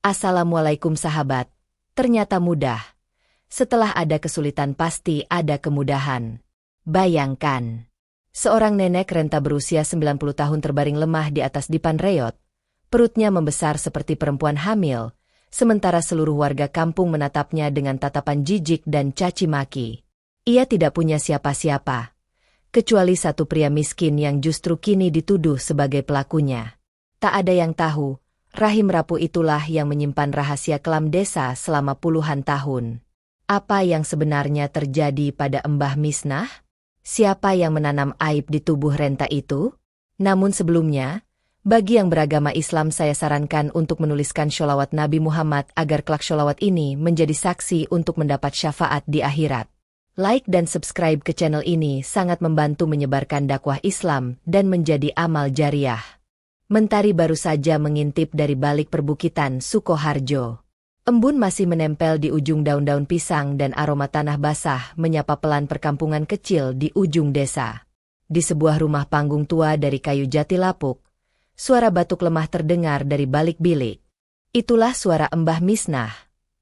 Assalamualaikum sahabat. Ternyata mudah. Setelah ada kesulitan pasti ada kemudahan. Bayangkan. Seorang nenek renta berusia 90 tahun terbaring lemah di atas dipan reot. Perutnya membesar seperti perempuan hamil, sementara seluruh warga kampung menatapnya dengan tatapan jijik dan caci maki. Ia tidak punya siapa-siapa, kecuali satu pria miskin yang justru kini dituduh sebagai pelakunya. Tak ada yang tahu, rahim rapuh itulah yang menyimpan rahasia kelam desa selama puluhan tahun. Apa yang sebenarnya terjadi pada Mbah Misnah? Siapa yang menanam aib di tubuh renta itu? Namun sebelumnya, bagi yang beragama Islam saya sarankan untuk menuliskan sholawat Nabi Muhammad agar kelak sholawat ini menjadi saksi untuk mendapat syafaat di akhirat. Like dan subscribe ke channel ini sangat membantu menyebarkan dakwah Islam dan menjadi amal jariah. Mentari baru saja mengintip dari balik perbukitan Sukoharjo. Embun masih menempel di ujung daun-daun pisang dan aroma tanah basah menyapa pelan perkampungan kecil di ujung desa. Di sebuah rumah panggung tua dari kayu jati lapuk, suara batuk lemah terdengar dari balik bilik. Itulah suara Mbah Misnah,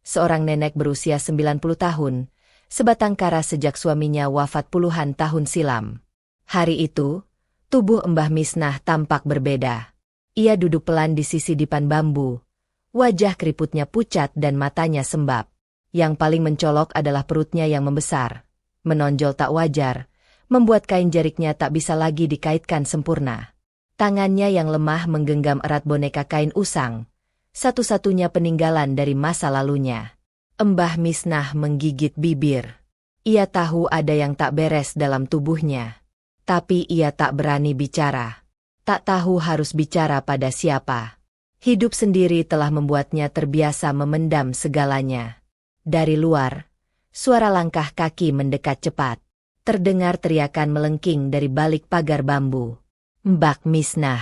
seorang nenek berusia 90 tahun, sebatang kara sejak suaminya wafat puluhan tahun silam. Hari itu, tubuh Mbah Misnah tampak berbeda. Ia duduk pelan di sisi dipan bambu. Wajah keriputnya pucat dan matanya sembab. Yang paling mencolok adalah perutnya yang membesar, menonjol tak wajar, membuat kain jariknya tak bisa lagi dikaitkan sempurna. Tangannya yang lemah menggenggam erat boneka kain usang, satu-satunya peninggalan dari masa lalunya. Mbah Misnah menggigit bibir. Ia tahu ada yang tak beres dalam tubuhnya. Tapi ia tak berani bicara. Tak tahu harus bicara pada siapa. Hidup sendiri telah membuatnya terbiasa memendam segalanya. Dari luar, suara langkah kaki mendekat cepat. Terdengar teriakan melengking dari balik pagar bambu. Mbah Misnah.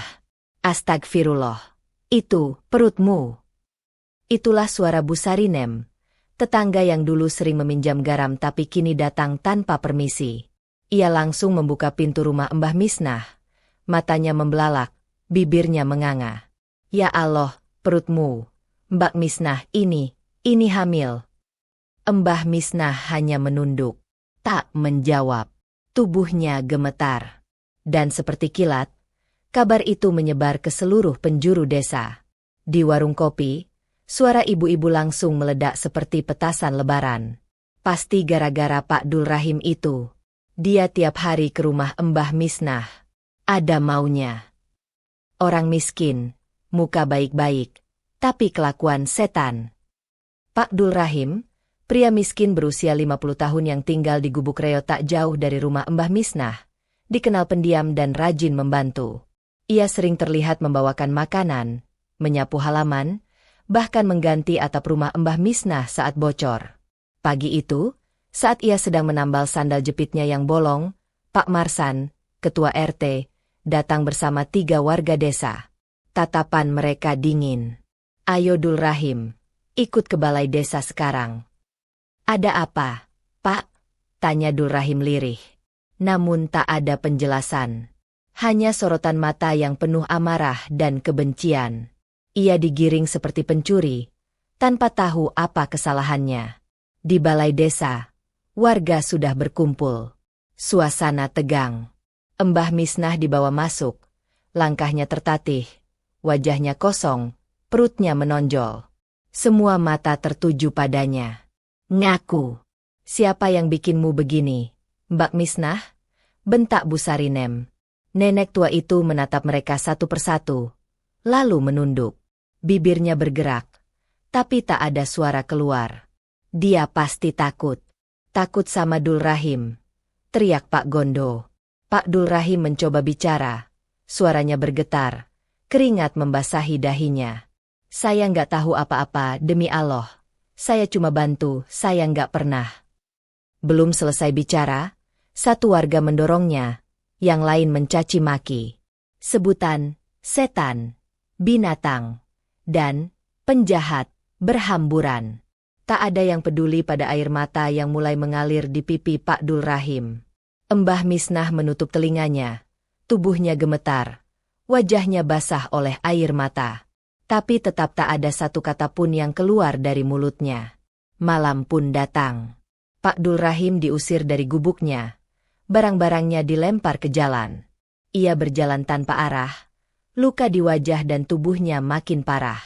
Astagfirullah. Itu, perutmu. Itulah suara Bu Sarinem, tetangga yang dulu sering meminjam garam tapi kini datang tanpa permisi. Ia langsung membuka pintu rumah Mbah Misnah. Matanya membelalak, bibirnya menganga. Ya Allah, perutmu. Mbah Misnah ini hamil. Mbah Misnah hanya menunduk, tak menjawab. Tubuhnya gemetar. Dan seperti kilat, kabar itu menyebar ke seluruh penjuru desa. Di warung kopi, suara ibu-ibu langsung meledak seperti petasan lebaran. Pasti gara-gara Pak Dul Rahim itu. Dia tiap hari ke rumah Mbah Misnah. Ada maunya. Orang miskin, muka baik-baik, tapi kelakuan setan. Pak Dul Rahim, pria miskin berusia 50 tahun yang tinggal di gubuk reot tak jauh dari rumah Mbah Misnah, dikenal pendiam dan rajin membantu. Ia sering terlihat membawakan makanan, menyapu halaman, bahkan mengganti atap rumah Mbah Misnah saat bocor. Pagi itu, saat ia sedang menambal sandal jepitnya yang bolong, Pak Marsan, ketua RT, datang bersama 3 warga desa. Tatapan mereka dingin. Ayo Dul Rahim, ikut ke balai desa sekarang. Ada apa, Pak? Tanya Dul Rahim lirih. Namun tak ada penjelasan. Hanya sorotan mata yang penuh amarah dan kebencian. Ia digiring seperti pencuri, tanpa tahu apa kesalahannya. Di balai desa, warga sudah berkumpul. Suasana tegang. Mbah Misnah dibawa masuk. Langkahnya tertatih, wajahnya kosong, perutnya menonjol. Semua mata tertuju padanya. Ngaku. Siapa yang bikinmu begini, Mbah Misnah? Bentak Bu Sarinem. Nenek tua itu menatap mereka satu persatu, lalu menunduk. Bibirnya bergerak, tapi tak ada suara keluar. Dia pasti takut. Takut sama Dul Rahim. Teriak Pak Gondo. Pak Dul Rahim mencoba bicara. Suaranya bergetar. Keringat membasahi dahinya. Saya nggak tahu apa-apa demi Allah. Saya cuma bantu, saya nggak pernah. Belum selesai bicara, satu warga mendorongnya. Yang lain mencaci maki. Sebutan, setan, binatang, dan penjahat berhamburan. Tak ada yang peduli pada air mata yang mulai mengalir di pipi Pak Dul Rahim. Mbah Misnah menutup telinganya. Tubuhnya gemetar. Wajahnya basah oleh air mata. Tapi tetap tak ada satu kata pun yang keluar dari mulutnya. Malam pun datang. Pak Dul Rahim diusir dari gubuknya. Barang-barangnya dilempar ke jalan. Ia berjalan tanpa arah. Luka di wajah dan tubuhnya makin parah.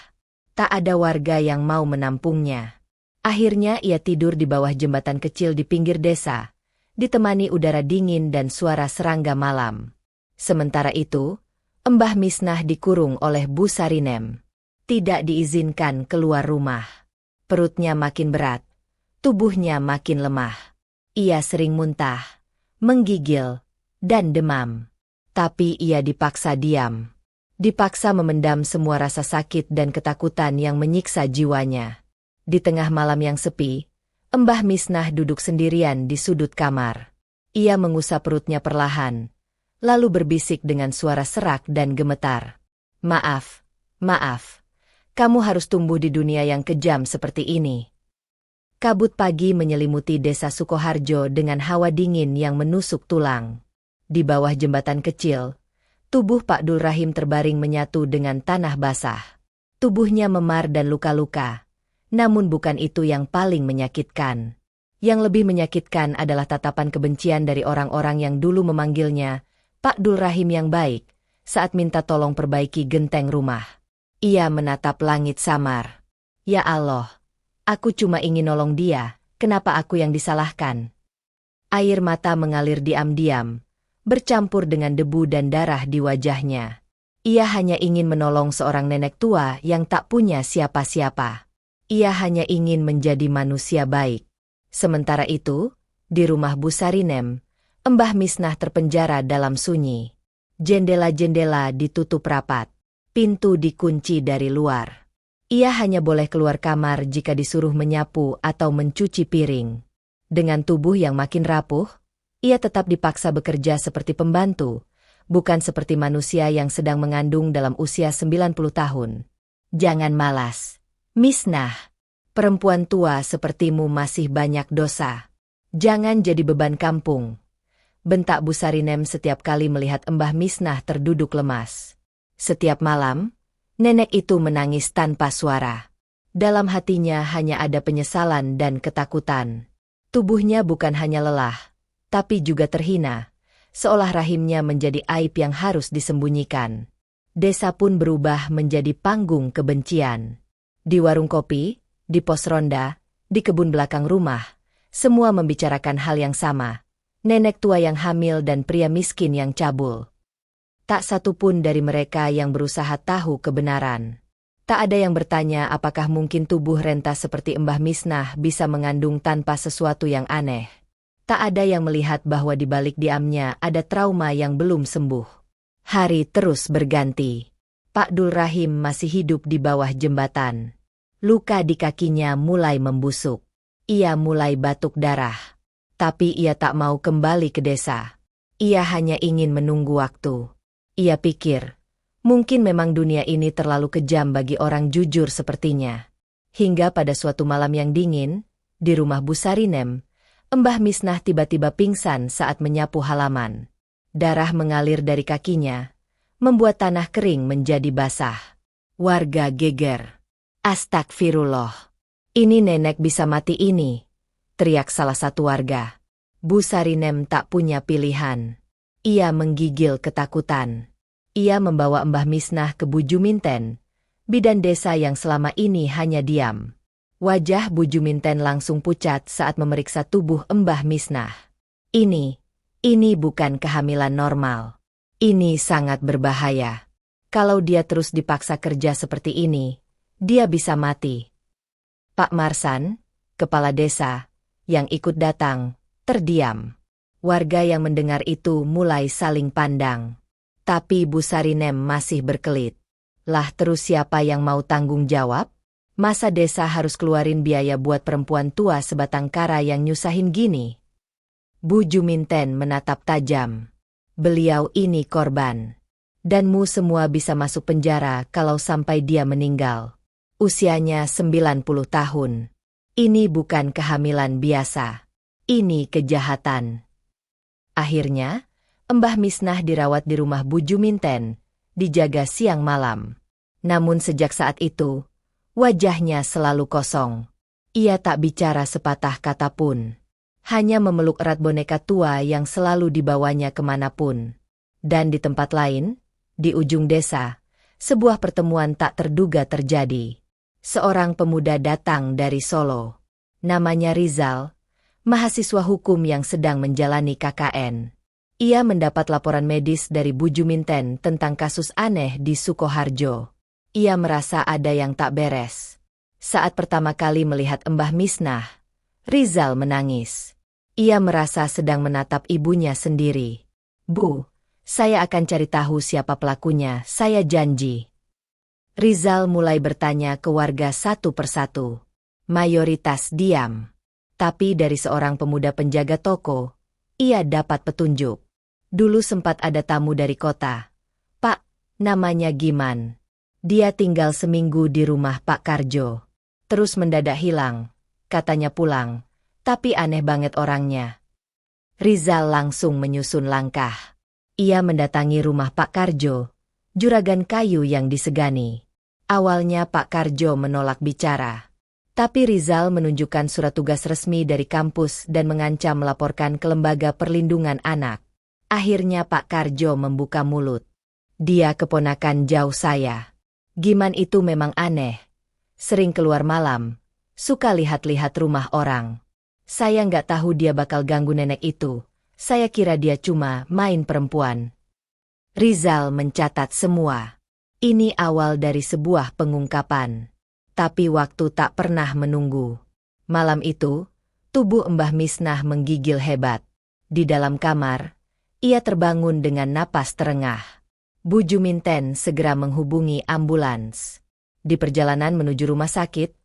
Tak ada warga yang mau menampungnya. Akhirnya ia tidur di bawah jembatan kecil di pinggir desa, ditemani udara dingin dan suara serangga malam. Sementara itu, Mbah Misnah dikurung oleh Bu Sarinem. Tidak diizinkan keluar rumah. Perutnya makin berat, tubuhnya makin lemah. Ia sering muntah, menggigil, dan demam. Tapi ia dipaksa diam. Dipaksa memendam semua rasa sakit dan ketakutan yang menyiksa jiwanya. Di tengah malam yang sepi, Mbah Misnah duduk sendirian di sudut kamar. Ia mengusap perutnya perlahan, lalu berbisik dengan suara serak dan gemetar. Maaf, maaf. Kamu harus tumbuh di dunia yang kejam seperti ini. Kabut pagi menyelimuti desa Sukoharjo dengan hawa dingin yang menusuk tulang. Di bawah jembatan kecil, tubuh Pak Dul Rahim terbaring menyatu dengan tanah basah. Tubuhnya memar dan luka-luka. Namun bukan itu yang paling menyakitkan. Yang lebih menyakitkan adalah tatapan kebencian dari orang-orang yang dulu memanggilnya Pak Dul Rahim yang baik, saat minta tolong perbaiki genteng rumah. Ia menatap langit samar. Ya Allah, aku cuma ingin nolong dia, kenapa aku yang disalahkan? Air mata mengalir diam-diam, bercampur dengan debu dan darah di wajahnya. Ia hanya ingin menolong seorang nenek tua yang tak punya siapa-siapa. Ia hanya ingin menjadi manusia baik. Sementara itu, di rumah Bu Sarinem, Mbah Misnah terpenjara dalam sunyi. Jendela-jendela ditutup rapat. Pintu dikunci dari luar. Ia hanya boleh keluar kamar jika disuruh menyapu atau mencuci piring. Dengan tubuh yang makin rapuh, ia tetap dipaksa bekerja seperti pembantu, bukan seperti manusia yang sedang mengandung dalam usia 90 tahun. Jangan malas, Misnah. Perempuan tua sepertimu masih banyak dosa. Jangan jadi beban kampung. Bentak Bu Sarinem setiap kali melihat Mbah Misnah terduduk lemas. Setiap malam, nenek itu menangis tanpa suara. Dalam hatinya hanya ada penyesalan dan ketakutan. Tubuhnya bukan hanya lelah, tapi juga terhina, seolah rahimnya menjadi aib yang harus disembunyikan. Desa pun berubah menjadi panggung kebencian. Di warung kopi, di pos ronda, di kebun belakang rumah, semua membicarakan hal yang sama. Nenek tua yang hamil dan pria miskin yang cabul. Tak satu pun dari mereka yang berusaha tahu kebenaran. Tak ada yang bertanya apakah mungkin tubuh renta seperti Mbah Misnah bisa mengandung tanpa sesuatu yang aneh. Tak ada yang melihat bahwa di balik diamnya ada trauma yang belum sembuh. Hari terus berganti. Pak Dul Rahim masih hidup di bawah jembatan. Luka di kakinya mulai membusuk. Ia mulai batuk darah. Tapi ia tak mau kembali ke desa. Ia hanya ingin menunggu waktu. Ia pikir, mungkin memang dunia ini terlalu kejam bagi orang jujur sepertinya. Hingga pada suatu malam yang dingin, di rumah Bu Sarinem, Mbah Misnah tiba-tiba pingsan saat menyapu halaman. Darah mengalir dari kakinya, membuat tanah kering menjadi basah. Warga geger. Astagfirullah. Ini nenek bisa mati ini, teriak salah satu warga. Bu Sarinem tak punya pilihan. Ia menggigil ketakutan. Ia membawa Mbah Misnah ke Bu Juminten, bidan desa yang selama ini hanya diam. Wajah Bu Juminten langsung pucat saat memeriksa tubuh Mbah Misnah. Ini bukan kehamilan normal. Ini sangat berbahaya. Kalau dia terus dipaksa kerja seperti ini, dia bisa mati. Pak Marsan, kepala desa, yang ikut datang, terdiam. Warga yang mendengar itu mulai saling pandang. Tapi Bu Sarinem masih berkelit. Lah terus siapa yang mau tanggung jawab? Masa desa harus keluarin biaya buat perempuan tua sebatang kara yang nyusahin gini? Bu Juminten menatap tajam. Beliau ini korban. Danmu semua bisa masuk penjara kalau sampai dia meninggal. Usianya 90 tahun. Ini bukan kehamilan biasa. Ini kejahatan. Akhirnya, Mbah Misnah dirawat di rumah Bu Juminten, dijaga siang malam. Namun sejak saat itu, wajahnya selalu kosong. Ia tak bicara sepatah kata pun. Hanya memeluk erat boneka tua yang selalu dibawanya kemanapun. Dan di tempat lain, di ujung desa, sebuah pertemuan tak terduga terjadi. Seorang pemuda datang dari Solo. Namanya Rizal, mahasiswa hukum yang sedang menjalani KKN. Ia mendapat laporan medis dari Bu Juminten tentang kasus aneh di Sukoharjo. Ia merasa ada yang tak beres. Saat pertama kali melihat Mbah Misnah, Rizal menangis. Ia merasa sedang menatap ibunya sendiri. "Bu, saya akan cari tahu siapa pelakunya, saya janji." Rizal mulai bertanya ke warga satu persatu. Mayoritas diam. Tapi dari seorang pemuda penjaga toko, ia dapat petunjuk. Dulu sempat ada tamu dari kota. "Pak, namanya Giman. Dia tinggal seminggu di rumah Pak Karjo. Terus mendadak hilang. Katanya pulang. Tapi aneh banget orangnya." Rizal langsung menyusun langkah. Ia mendatangi rumah Pak Karjo, juragan kayu yang disegani. Awalnya Pak Karjo menolak bicara. Tapi Rizal menunjukkan surat tugas resmi dari kampus dan mengancam melaporkan ke Lembaga Perlindungan Anak. Akhirnya Pak Karjo membuka mulut. "Dia keponakan jauh saya. Giman itu memang aneh. Sering keluar malam, suka lihat-lihat rumah orang. Saya nggak tahu dia bakal ganggu nenek itu. Saya kira dia cuma main perempuan." Rizal mencatat semua. Ini awal dari sebuah pengungkapan. Tapi waktu tak pernah menunggu. Malam itu, tubuh Mbah Misnah menggigil hebat. Di dalam kamar, ia terbangun dengan napas terengah. Bu Juminten segera menghubungi ambulans. Di perjalanan menuju rumah sakit,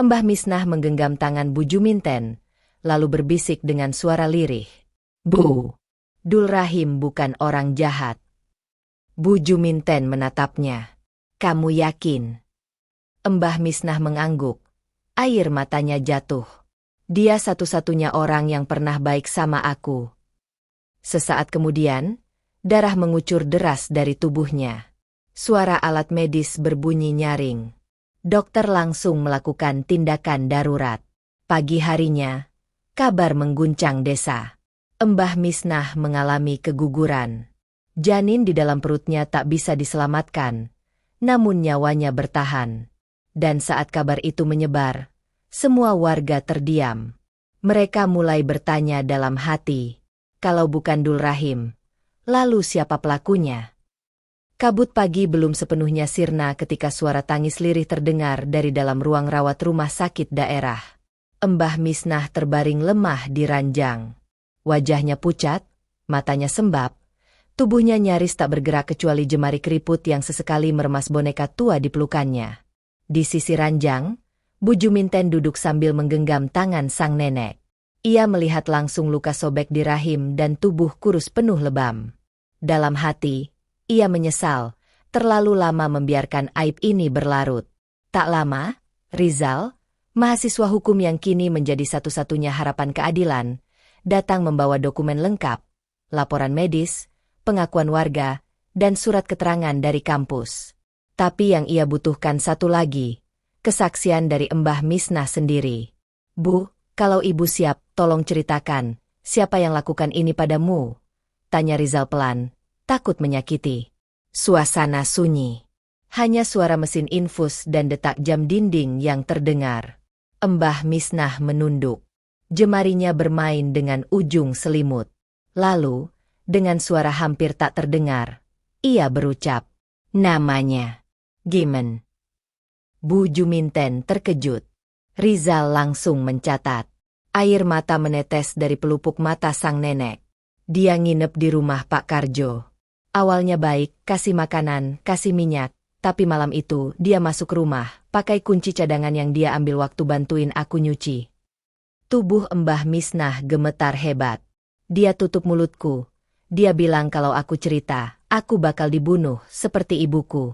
Mbah Misnah menggenggam tangan Bu Juminten, lalu berbisik dengan suara lirih. "Bu, Dul Rahim bukan orang jahat." Bu Juminten menatapnya. "Kamu yakin?" Mbah Misnah mengangguk. Air matanya jatuh. "Dia satu-satunya orang yang pernah baik sama aku." Sesaat kemudian, darah mengucur deras dari tubuhnya. Suara alat medis berbunyi nyaring. Dokter langsung melakukan tindakan darurat. Pagi harinya, kabar mengguncang desa. Mbah Misnah mengalami keguguran. Janin di dalam perutnya tak bisa diselamatkan, namun nyawanya bertahan. Dan saat kabar itu menyebar, semua warga terdiam. Mereka mulai bertanya dalam hati, kalau bukan Dul Rahim, lalu siapa pelakunya? Kabut pagi belum sepenuhnya sirna ketika suara tangis lirih terdengar dari dalam ruang rawat rumah sakit daerah. Mbah Misnah terbaring lemah di ranjang. Wajahnya pucat, matanya sembab, tubuhnya nyaris tak bergerak kecuali jemari keriput yang sesekali meremas boneka tua di pelukannya. Di sisi ranjang, Bu Juminten duduk sambil menggenggam tangan sang nenek. Ia melihat langsung luka sobek di rahim dan tubuh kurus penuh lebam. Dalam hati, ia menyesal, terlalu lama membiarkan aib ini berlarut. Tak lama, Rizal, mahasiswa hukum yang kini menjadi satu-satunya harapan keadilan, datang membawa dokumen lengkap, laporan medis, pengakuan warga, dan surat keterangan dari kampus. Tapi yang ia butuhkan satu lagi, kesaksian dari Mbah Misnah sendiri. "Bu, kalau ibu siap, tolong ceritakan, siapa yang lakukan ini padamu?" tanya Rizal pelan, takut menyakiti. Suasana sunyi. Hanya suara mesin infus dan detak jam dinding yang terdengar. Mbah Misnah menunduk. Jemarinya bermain dengan ujung selimut. Lalu, dengan suara hampir tak terdengar, ia berucap, "Namanya Giman." Bu Juminten terkejut. Rizal langsung mencatat. Air mata menetes dari pelupuk mata sang nenek. Dia nginep di rumah Pak Karjo. Awalnya baik, kasih makanan, kasih minyak, tapi malam itu dia masuk rumah, pakai kunci cadangan yang dia ambil waktu bantuin aku nyuci. Tubuh Mbah Misnah gemetar hebat. Dia tutup mulutku. Dia bilang kalau aku cerita, aku bakal dibunuh seperti ibuku.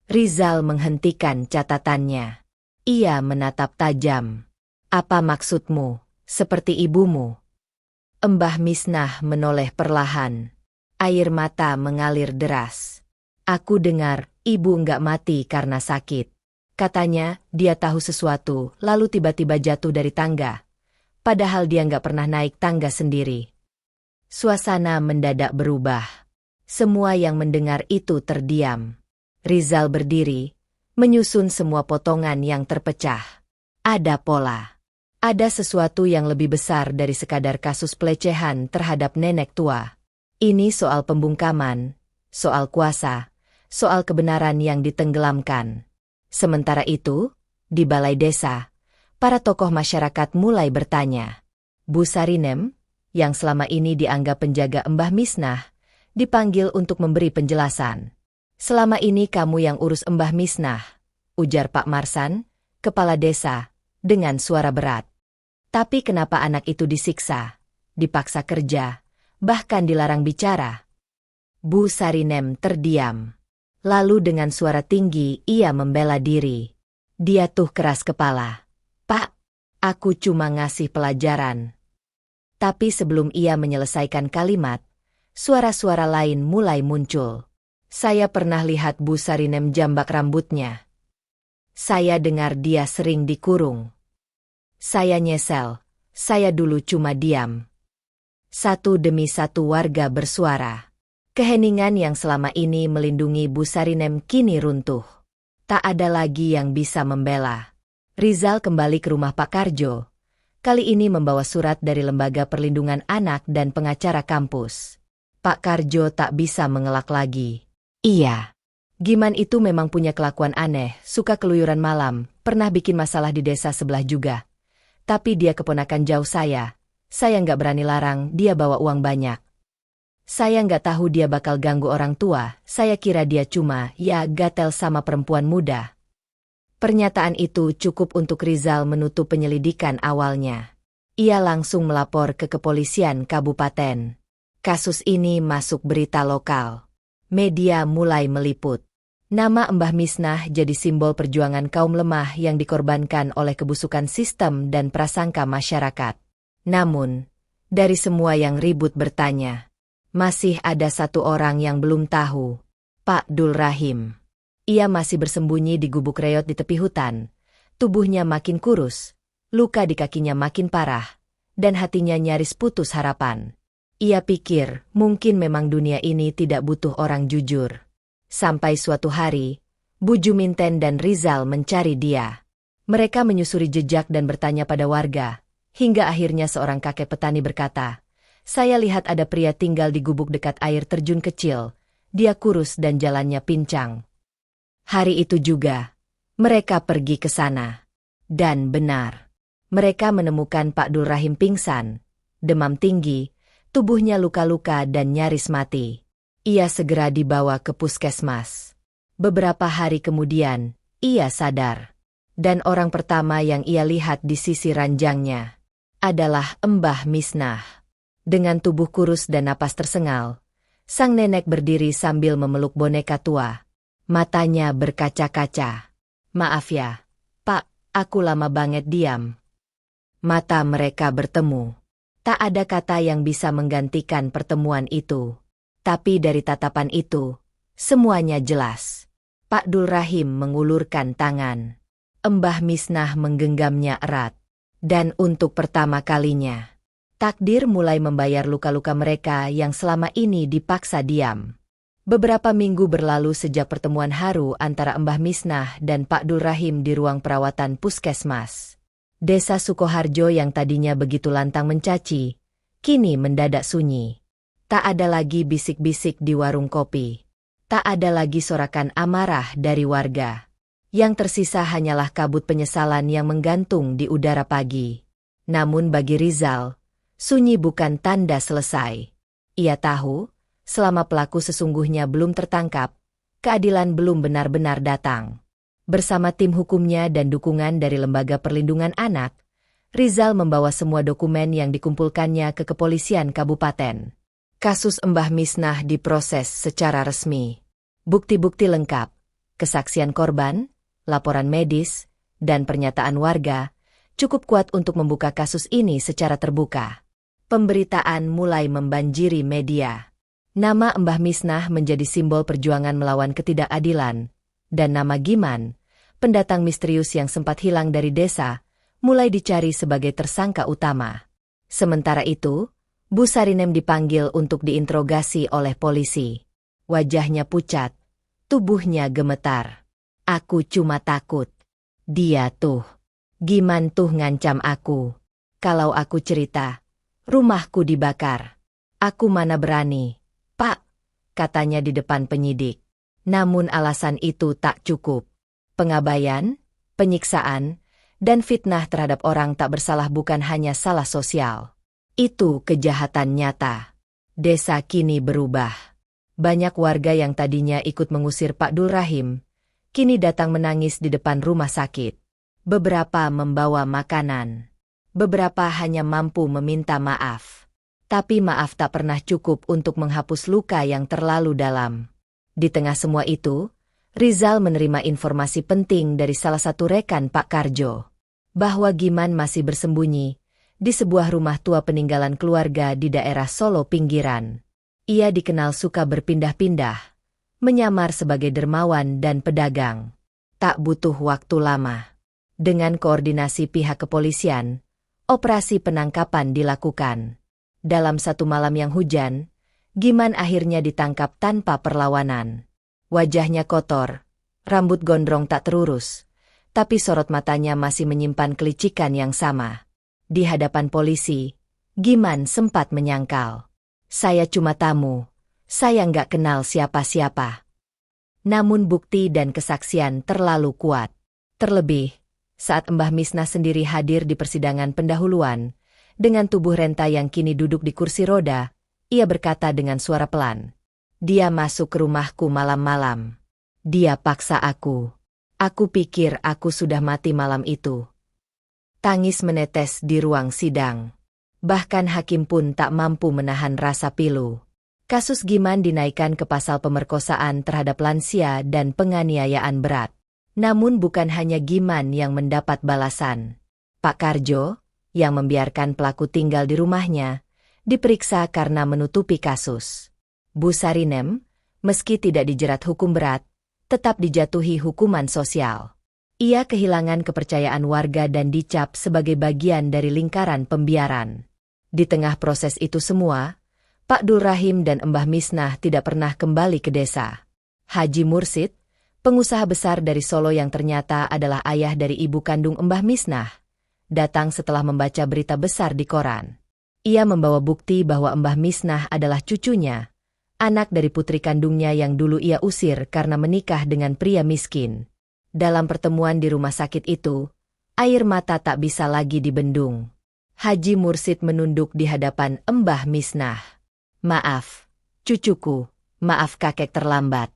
Rizal menghentikan catatannya. Ia menatap tajam. "Apa maksudmu, seperti ibumu?" Mbah Misnah menoleh perlahan. Air mata mengalir deras. "Aku dengar, ibu nggak mati karena sakit. Katanya, dia tahu sesuatu, lalu tiba-tiba jatuh dari tangga. Padahal dia nggak pernah naik tangga sendiri. Suasana mendadak berubah. Semua yang mendengar itu terdiam. Rizal berdiri, menyusun semua potongan yang terpecah. Ada pola. Ada sesuatu yang lebih besar dari sekadar kasus pelecehan terhadap nenek tua. Ini soal pembungkaman, soal kuasa, soal kebenaran yang ditenggelamkan. Sementara itu, di balai desa, para tokoh masyarakat mulai bertanya. Bu Sarinem, yang selama ini dianggap penjaga Mbah Misnah, dipanggil untuk memberi penjelasan. Selama ini kamu yang urus Mbah Misnah, ujar Pak Marsan, kepala desa, dengan suara berat. Tapi kenapa anak itu disiksa, dipaksa kerja, bahkan dilarang bicara? Bu Sarinem terdiam. Lalu dengan suara tinggi ia membela diri. Dia tuh keras kepala. Pak, aku cuma ngasih pelajaran. Tapi sebelum ia menyelesaikan kalimat, suara-suara lain mulai muncul. Saya pernah lihat Bu Sarinem jambak rambutnya. Saya dengar dia sering dikurung. Saya nyesel, saya dulu cuma diam. Satu demi satu warga bersuara. Keheningan yang selama ini melindungi Bu Sarinem kini runtuh. Tak ada lagi yang bisa membela. Rizal kembali ke rumah Pak Karjo. Kali ini membawa surat dari Lembaga Perlindungan Anak dan pengacara kampus. Pak Karjo tak bisa mengelak lagi. Iya. Giman itu memang punya kelakuan aneh, suka keluyuran malam, pernah bikin masalah di desa sebelah juga. Tapi dia keponakan jauh saya nggak berani larang, dia bawa uang banyak. Saya nggak tahu dia bakal ganggu orang tua, saya kira dia cuma, gatel sama perempuan muda. Pernyataan itu cukup untuk Rizal menutup penyelidikan awalnya. Ia langsung melapor ke kepolisian kabupaten. Kasus ini masuk berita lokal. Media mulai meliput. Nama Mbah Misnah jadi simbol perjuangan kaum lemah yang dikorbankan oleh kebusukan sistem dan prasangka masyarakat. Namun, dari semua yang ribut bertanya, masih ada satu orang yang belum tahu. Pak Dul Rahim. Ia masih bersembunyi di gubuk reot di tepi hutan. Tubuhnya makin kurus, luka di kakinya makin parah, dan hatinya nyaris putus harapan. Ia pikir mungkin memang dunia ini tidak butuh orang jujur. Sampai suatu hari, Bu Juminten dan Rizal mencari dia. Mereka menyusuri jejak dan bertanya pada warga, hingga akhirnya seorang kakek petani berkata, saya lihat ada pria tinggal di gubuk dekat air terjun kecil. Dia kurus dan jalannya pincang. Hari itu juga, mereka pergi ke sana. Dan benar, mereka menemukan Pak Dul Rahim pingsan, demam tinggi, tubuhnya luka-luka dan nyaris mati. Ia segera dibawa ke puskesmas. Beberapa hari kemudian, ia sadar. Dan orang pertama yang ia lihat di sisi ranjangnya adalah Mbah Misnah. Dengan tubuh kurus dan napas tersengal, sang nenek berdiri sambil memeluk boneka tua. Matanya berkaca-kaca. Maaf ya, Pak, aku lama banget diam. Mata mereka bertemu. Tak ada kata yang bisa menggantikan pertemuan itu. Tapi dari tatapan itu, semuanya jelas. Pak Dul Rahim mengulurkan tangan. Mbah Misnah menggenggamnya erat. Dan untuk pertama kalinya, takdir mulai membayar luka-luka mereka yang selama ini dipaksa diam. Beberapa minggu berlalu sejak pertemuan haru antara Mbah Misnah dan Pak Dul Rahim di ruang perawatan puskesmas. Desa Sukoharjo yang tadinya begitu lantang mencaci, kini mendadak sunyi. Tak ada lagi bisik-bisik di warung kopi. Tak ada lagi sorakan amarah dari warga. Yang tersisa hanyalah kabut penyesalan yang menggantung di udara pagi. Namun bagi Rizal, sunyi bukan tanda selesai. Ia tahu, selama pelaku sesungguhnya belum tertangkap, keadilan belum benar-benar datang. Bersama tim hukumnya dan dukungan dari Lembaga Perlindungan Anak, Rizal membawa semua dokumen yang dikumpulkannya ke kepolisian kabupaten. Kasus Mbah Misnah diproses secara resmi. Bukti-bukti lengkap, kesaksian korban, laporan medis, dan pernyataan warga cukup kuat untuk membuka kasus ini secara terbuka. Pemberitaan mulai membanjiri media. Nama Mbah Misnah menjadi simbol perjuangan melawan ketidakadilan, Dan nama Giman, pendatang misterius yang sempat hilang dari desa, mulai dicari sebagai tersangka utama. Sementara itu, Bu Sarinem dipanggil untuk diinterogasi oleh polisi. Wajahnya pucat, tubuhnya gemetar. Aku cuma takut. Dia tuh. Giman tuh ngancam aku. Kalau aku cerita, rumahku dibakar. Aku mana berani, Pak, katanya di depan penyidik. Namun alasan itu tak cukup. Pengabaian, penyiksaan, dan fitnah terhadap orang tak bersalah bukan hanya salah sosial. Itu kejahatan nyata. Desa kini berubah. Banyak warga yang tadinya ikut mengusir Pak Dul Rahim, kini datang menangis di depan rumah sakit. Beberapa membawa makanan. Beberapa hanya mampu meminta maaf. Tapi maaf tak pernah cukup untuk menghapus luka yang terlalu dalam. Di tengah semua itu, Rizal menerima informasi penting dari salah satu rekan Pak Karjo. Bahwa Giman masih bersembunyi di sebuah rumah tua peninggalan keluarga di daerah Solo pinggiran. Ia dikenal suka berpindah-pindah, menyamar sebagai dermawan dan pedagang. Tak butuh waktu lama. Dengan koordinasi pihak kepolisian, operasi penangkapan dilakukan. Dalam satu malam yang hujan, Giman akhirnya ditangkap tanpa perlawanan. Wajahnya kotor, rambut gondrong tak terurus, tapi sorot matanya masih menyimpan kelicikan yang sama. Di hadapan polisi, Giman sempat menyangkal. Saya cuma tamu, saya nggak kenal siapa-siapa. Namun bukti dan kesaksian terlalu kuat. Terlebih, saat Mbah Misnah sendiri hadir di persidangan pendahuluan, dengan tubuh Renta yang kini duduk di kursi roda, ia berkata dengan suara pelan. Dia masuk ke rumahku malam-malam. Dia paksa aku. Aku pikir aku sudah mati malam itu. Tangis menetes di ruang sidang. Bahkan hakim pun tak mampu menahan rasa pilu. Kasus Giman dinaikkan ke pasal pemerkosaan terhadap lansia dan penganiayaan berat. Namun bukan hanya Giman yang mendapat balasan. Pak Karjo, yang membiarkan pelaku tinggal di rumahnya, diperiksa karena menutupi kasus. Bu Sarinem, meski tidak dijerat hukum berat, tetap dijatuhi hukuman sosial. Ia kehilangan kepercayaan warga dan dicap sebagai bagian dari lingkaran pembiaran. Di tengah proses itu semua, Pak Dul Rahim dan Mbah Misnah tidak pernah kembali ke desa. Haji Mursid, pengusaha besar dari Solo yang ternyata adalah ayah dari ibu kandung Mbah Misnah, datang setelah membaca berita besar di koran. Ia membawa bukti bahwa Mbah Misnah adalah cucunya, anak dari putri kandungnya yang dulu ia usir karena menikah dengan pria miskin. Dalam pertemuan di rumah sakit itu, air mata tak bisa lagi dibendung. Haji Mursid menunduk di hadapan Mbah Misnah. Maaf, cucuku, maaf kakek terlambat.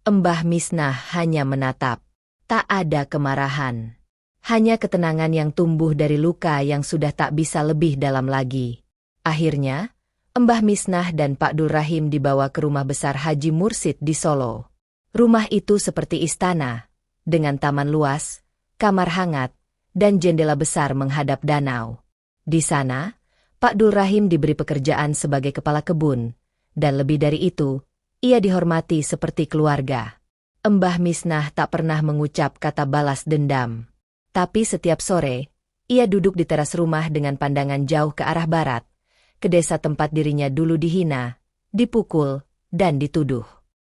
Mbah Misnah hanya menatap. Tak ada kemarahan. Hanya ketenangan yang tumbuh dari luka yang sudah tak bisa lebih dalam lagi. Akhirnya, Mbah Misnah dan Pak Dul Rahim dibawa ke rumah besar Haji Mursid di Solo. Rumah itu seperti istana, dengan taman luas, kamar hangat, dan jendela besar menghadap danau. Di sana, Pak Dul Rahim diberi pekerjaan sebagai kepala kebun, dan lebih dari itu, ia dihormati seperti keluarga. Mbah Misnah tak pernah mengucap kata balas dendam. Tapi setiap sore, ia duduk di teras rumah dengan pandangan jauh ke arah barat, ke desa tempat dirinya dulu dihina, dipukul, dan dituduh.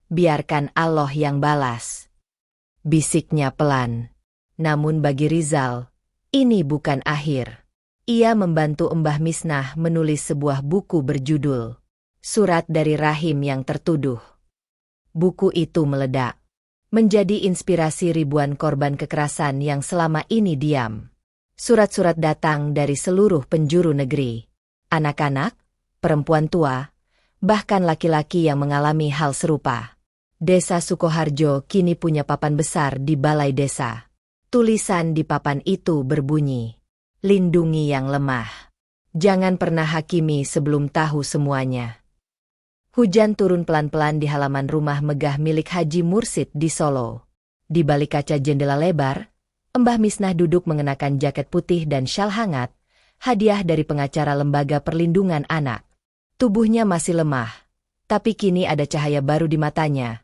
Biarkan Allah yang balas. Bisiknya pelan. Namun bagi Rizal, ini bukan akhir. Ia membantu Mbah Misnah menulis sebuah buku berjudul Surat dari Rahim yang Tertuduh. Buku itu meledak. Menjadi inspirasi ribuan korban kekerasan yang selama ini diam. Surat-surat datang dari seluruh penjuru negeri. Anak-anak, perempuan tua, bahkan laki-laki yang mengalami hal serupa. Desa Sukoharjo kini punya papan besar di balai desa. Tulisan di papan itu berbunyi, lindungi yang lemah. Jangan pernah hakimi sebelum tahu semuanya. Hujan turun pelan-pelan di halaman rumah megah milik Haji Mursid di Solo. Di balik kaca jendela lebar, Mbah Misnah duduk mengenakan jaket putih dan syal hangat, hadiah dari pengacara Lembaga Perlindungan Anak. Tubuhnya masih lemah, tapi kini ada cahaya baru di matanya.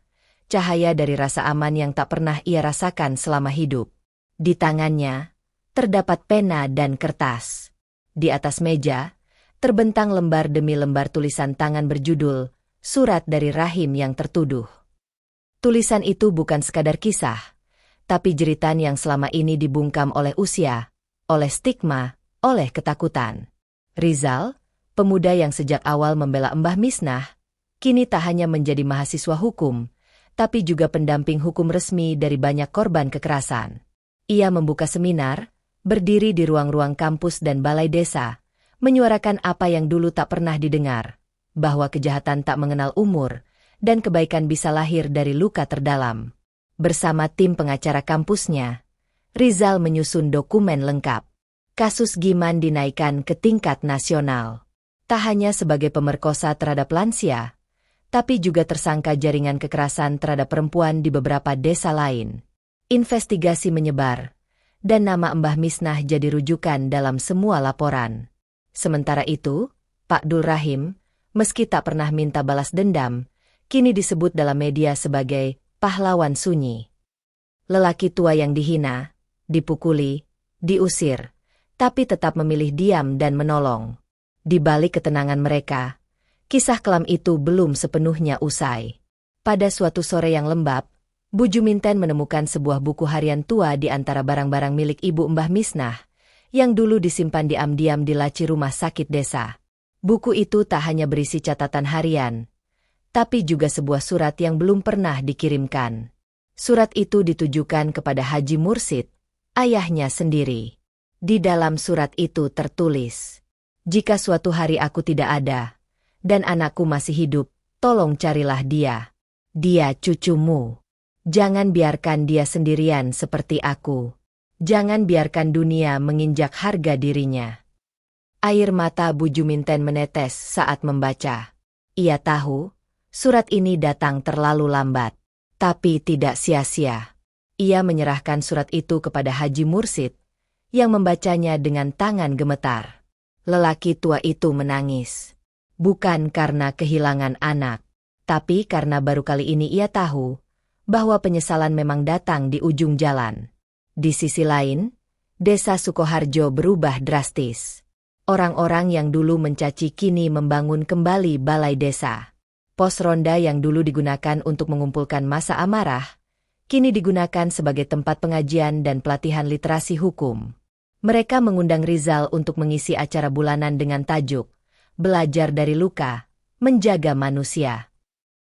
cahaya dari rasa aman yang tak pernah ia rasakan selama hidup. Di tangannya, terdapat pena dan kertas. Di atas meja, terbentang lembar demi lembar tulisan tangan berjudul, Surat dari Rahim yang Tertuduh. Tulisan itu bukan sekadar kisah, tapi jeritan yang selama ini dibungkam oleh usia, oleh stigma, oleh ketakutan. Rizal, pemuda yang sejak awal membela Mbah Misnah, kini tak hanya menjadi mahasiswa hukum, tapi juga pendamping hukum resmi dari banyak korban kekerasan. Ia membuka seminar, berdiri di ruang-ruang kampus dan balai desa, menyuarakan apa yang dulu tak pernah didengar, bahwa kejahatan tak mengenal umur, dan kebaikan bisa lahir dari luka terdalam. Bersama tim pengacara kampusnya, Rizal menyusun dokumen lengkap. Kasus Giman dinaikkan ke tingkat nasional. Tak hanya sebagai pemerkosa terhadap lansia, tapi juga tersangka jaringan kekerasan terhadap perempuan di beberapa desa lain. Investigasi menyebar, dan nama Mbah Misnah jadi rujukan dalam semua laporan. Sementara itu, Pak Dul Rahim, meski tak pernah minta balas dendam, kini disebut dalam media sebagai pahlawan sunyi. Lelaki tua yang dihina, dipukuli, diusir, tapi tetap memilih diam dan menolong. Di balik ketenangan mereka, kisah kelam itu belum sepenuhnya usai. Pada suatu sore yang lembab, Bu Juminten menemukan sebuah buku harian tua di antara barang-barang milik ibu Mbah Misnah, yang dulu disimpan diam-diam di laci rumah sakit desa. Buku itu tak hanya berisi catatan harian, tapi juga sebuah surat yang belum pernah dikirimkan. Surat itu ditujukan kepada Haji Mursid, ayahnya sendiri. Di dalam surat itu tertulis, "Jika suatu hari aku tidak ada, dan anakku masih hidup, tolong carilah dia. Dia cucumu. Jangan biarkan dia sendirian seperti aku. Jangan biarkan dunia menginjak harga dirinya." Air mata Bu Juminten menetes saat membaca. Ia tahu, surat ini datang terlalu lambat. Tapi tidak sia-sia. Ia menyerahkan surat itu kepada Haji Mursid, yang membacanya dengan tangan gemetar. Lelaki tua itu menangis. Bukan karena kehilangan anak, tapi karena baru kali ini ia tahu bahwa penyesalan memang datang di ujung jalan. Di sisi lain, desa Sukoharjo berubah drastis. Orang-orang yang dulu mencaci kini membangun kembali balai desa. Pos ronda yang dulu digunakan untuk mengumpulkan massa amarah, kini digunakan sebagai tempat pengajian dan pelatihan literasi hukum. Mereka mengundang Rizal untuk mengisi acara bulanan dengan tajuk, "Belajar dari Luka, Menjaga Manusia."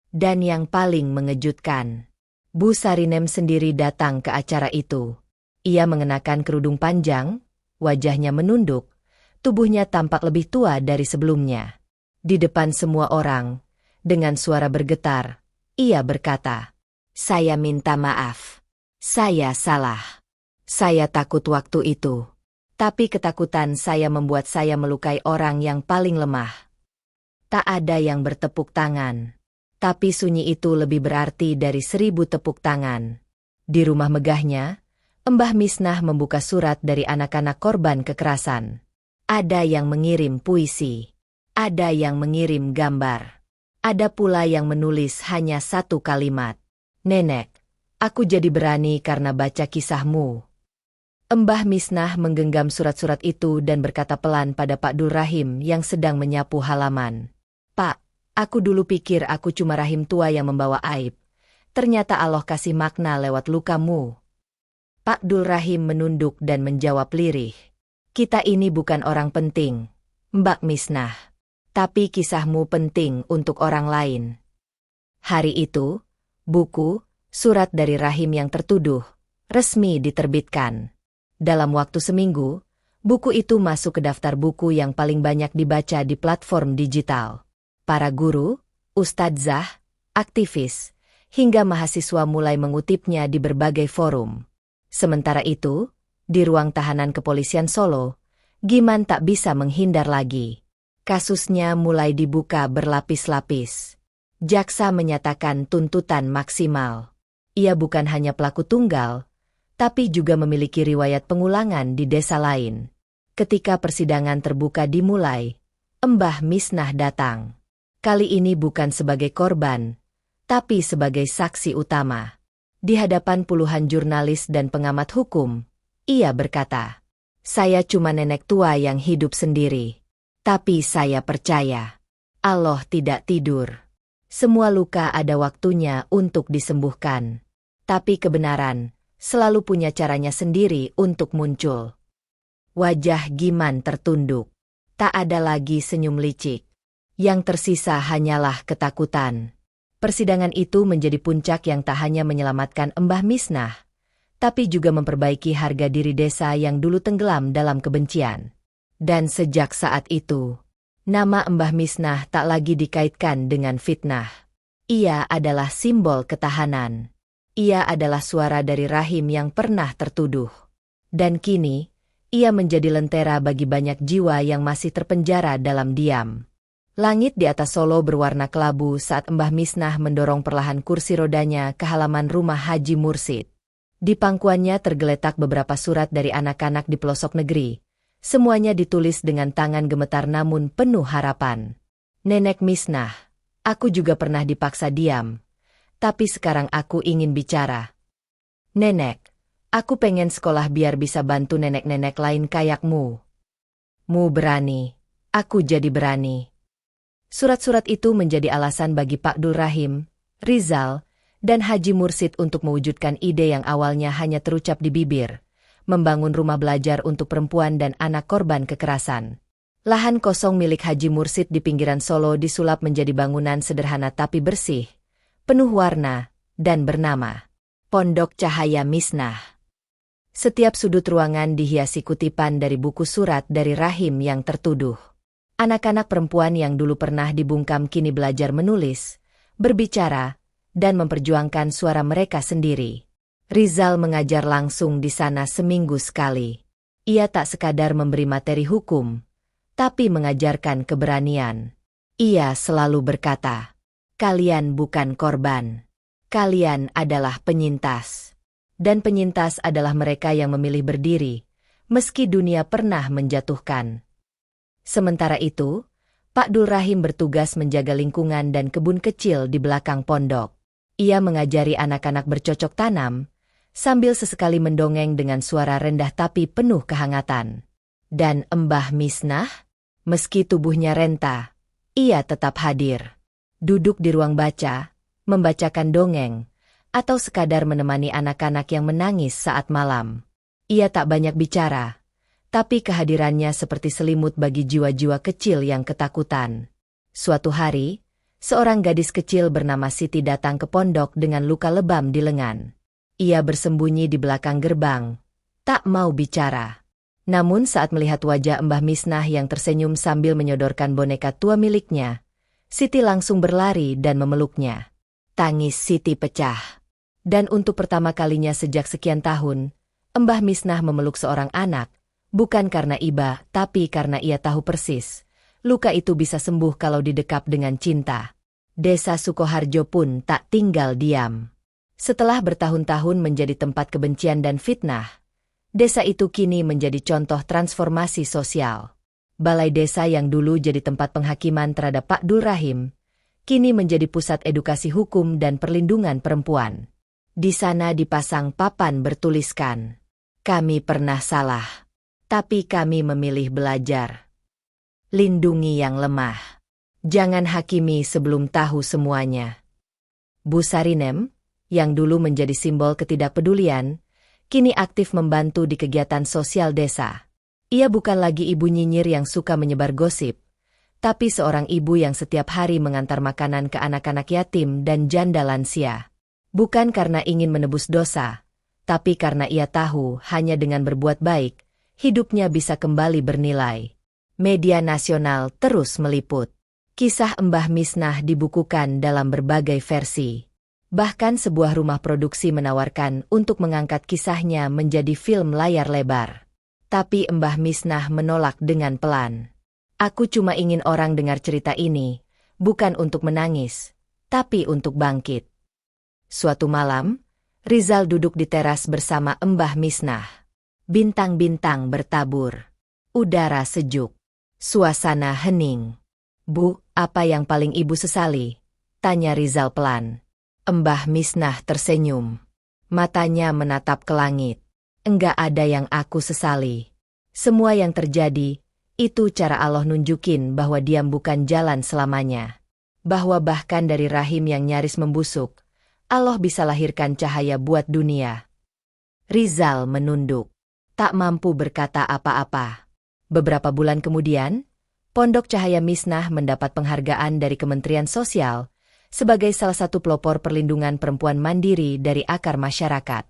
Dan yang paling mengejutkan, Bu Sarinem sendiri datang ke acara itu. Ia mengenakan kerudung panjang, wajahnya menunduk, tubuhnya tampak lebih tua dari sebelumnya. Di depan semua orang, dengan suara bergetar, ia berkata, "Saya minta maaf. Saya salah. Saya takut waktu itu. Tapi ketakutan saya membuat saya melukai orang yang paling lemah." Tak ada yang bertepuk tangan. Tapi sunyi itu lebih berarti dari 1000 tepuk tangan. Di rumah megahnya, Mbah Misnah membuka surat dari anak-anak korban kekerasan. Ada yang mengirim puisi. Ada yang mengirim gambar. Ada pula yang menulis hanya satu kalimat. "Nenek, aku jadi berani karena baca kisahmu." Mbah Misnah menggenggam surat-surat itu dan berkata pelan pada Pak Dul Rahim yang sedang menyapu halaman. "Pak, aku dulu pikir aku cuma rahim tua yang membawa aib. Ternyata Allah kasih makna lewat lukamu." Pak Dul Rahim menunduk dan menjawab lirih, "Kita ini bukan orang penting, Mbak Misnah. Tapi kisahmu penting untuk orang lain." Hari itu, buku, Surat dari Rahim yang Tertuduh, resmi diterbitkan. Dalam waktu seminggu, buku itu masuk ke daftar buku yang paling banyak dibaca di platform digital. Para guru, ustadzah, aktivis, hingga mahasiswa mulai mengutipnya di berbagai forum. Sementara itu, di ruang tahanan kepolisian Solo, Giman tak bisa menghindar lagi. Kasusnya mulai dibuka berlapis-lapis. Jaksa menyatakan tuntutan maksimal. Ia bukan hanya pelaku tunggal, tapi juga memiliki riwayat pengulangan di desa lain. Ketika persidangan terbuka dimulai, Mbah Misnah datang. Kali ini bukan sebagai korban, tapi sebagai saksi utama. Di hadapan puluhan jurnalis dan pengamat hukum, ia berkata, "Saya cuma nenek tua yang hidup sendiri. Tapi saya percaya, Allah tidak tidur. Semua luka ada waktunya untuk disembuhkan. Tapi kebenaran selalu punya caranya sendiri untuk muncul." Wajah Giman tertunduk. Tak ada lagi senyum licik. Yang tersisa hanyalah ketakutan. Persidangan itu menjadi puncak yang tak hanya menyelamatkan Mbah Misnah, tapi juga memperbaiki harga diri desa yang dulu tenggelam dalam kebencian. Dan sejak saat itu, nama Mbah Misnah tak lagi dikaitkan dengan fitnah. Ia adalah simbol ketahanan. Ia adalah suara dari rahim yang pernah tertuduh. Dan kini, ia menjadi lentera bagi banyak jiwa yang masih terpenjara dalam diam. Langit di atas Solo berwarna kelabu saat Mbah Misnah mendorong perlahan kursi rodanya ke halaman rumah Haji Mursid. Di pangkuannya tergeletak beberapa surat dari anak-anak di pelosok negeri. Semuanya ditulis dengan tangan gemetar namun penuh harapan. "Nenek Misnah, aku juga pernah dipaksa diam. Tapi sekarang aku ingin bicara. Nenek, aku pengen sekolah biar bisa bantu nenek-nenek lain kayakmu. Mu berani, aku jadi berani." Surat-surat itu menjadi alasan bagi Pak Dul Rahim, Rizal, dan Haji Mursid untuk mewujudkan ide yang awalnya hanya terucap di bibir, membangun rumah belajar untuk perempuan dan anak korban kekerasan. Lahan kosong milik Haji Mursid di pinggiran Solo disulap menjadi bangunan sederhana tapi bersih, penuh warna, dan bernama Pondok Cahaya Misnah. Setiap sudut ruangan dihiasi kutipan dari buku surat dari rahim yang tertuduh. Anak-anak perempuan yang dulu pernah dibungkam kini belajar menulis, berbicara, dan memperjuangkan suara mereka sendiri. Rizal mengajar langsung di sana seminggu sekali. Ia tak sekadar memberi materi hukum, tapi mengajarkan keberanian. Ia selalu berkata, "Kalian bukan korban. Kalian adalah penyintas. Dan penyintas adalah mereka yang memilih berdiri, meski dunia pernah menjatuhkan." Sementara itu, Pak Dul Rahim bertugas menjaga lingkungan dan kebun kecil di belakang pondok. Ia mengajari anak-anak bercocok tanam, sambil sesekali mendongeng dengan suara rendah tapi penuh kehangatan. Dan Mbah Misnah, meski tubuhnya renta, ia tetap hadir. Duduk di ruang baca, membacakan dongeng, atau sekadar menemani anak-anak yang menangis saat malam. Ia tak banyak bicara, tapi kehadirannya seperti selimut bagi jiwa-jiwa kecil yang ketakutan. Suatu hari, seorang gadis kecil bernama Siti datang ke pondok dengan luka lebam di lengan. Ia bersembunyi di belakang gerbang, tak mau bicara. Namun saat melihat wajah Mbah Misnah yang tersenyum sambil menyodorkan boneka tua miliknya, Siti langsung berlari dan memeluknya. Tangis Siti pecah. Dan untuk pertama kalinya sejak sekian tahun, Mbah Misnah memeluk seorang anak, bukan karena iba, tapi karena ia tahu persis, luka itu bisa sembuh kalau didekap dengan cinta. Desa Sukoharjo pun tak tinggal diam. Setelah bertahun-tahun menjadi tempat kebencian dan fitnah, desa itu kini menjadi contoh transformasi sosial. Balai desa yang dulu jadi tempat penghakiman terhadap Pak Dul Rahim, kini menjadi pusat edukasi hukum dan perlindungan perempuan. Di sana dipasang papan bertuliskan, "Kami pernah salah, tapi kami memilih belajar. Lindungi yang lemah. Jangan hakimi sebelum tahu semuanya." Bu Sarinem, yang dulu menjadi simbol ketidakpedulian, kini aktif membantu di kegiatan sosial desa. Ia bukan lagi ibu nyinyir yang suka menyebar gosip, tapi seorang ibu yang setiap hari mengantar makanan ke anak-anak yatim dan janda lansia. Bukan karena ingin menebus dosa, tapi karena ia tahu hanya dengan berbuat baik, hidupnya bisa kembali bernilai. Media nasional terus meliput. Kisah Mbah Misnah dibukukan dalam berbagai versi. Bahkan sebuah rumah produksi menawarkan untuk mengangkat kisahnya menjadi film layar lebar. Tapi Mbah Misnah menolak dengan pelan. "Aku cuma ingin orang dengar cerita ini, bukan untuk menangis, tapi untuk bangkit." Suatu malam, Rizal duduk di teras bersama Mbah Misnah. Bintang-bintang bertabur. Udara sejuk. Suasana hening. "Bu, apa yang paling ibu sesali?" tanya Rizal pelan. Mbah Misnah tersenyum. Matanya menatap ke langit. Enggak ada yang aku sesali. Semua yang terjadi, itu cara Allah nunjukin bahwa diam bukan jalan selamanya. Bahwa bahkan dari rahim yang nyaris membusuk, Allah bisa lahirkan cahaya buat dunia. Rizal menunduk. Tak mampu berkata apa-apa. Beberapa bulan kemudian, Pondok Cahaya Misnah mendapat penghargaan dari Kementerian Sosial sebagai salah satu pelopor perlindungan perempuan mandiri dari akar masyarakat.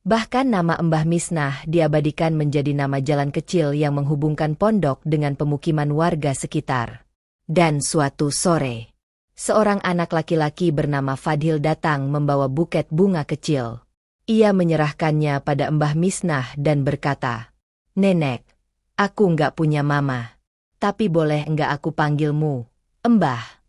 Bahkan nama Mbah Misnah diabadikan menjadi nama jalan kecil yang menghubungkan pondok dengan pemukiman warga sekitar. Dan suatu sore, seorang anak laki-laki bernama Fadhil datang membawa buket bunga kecil. Ia menyerahkannya pada Mbah Misnah dan berkata, "Nenek, aku nggak punya mama. Tapi boleh nggak aku panggilmu, Mbah?"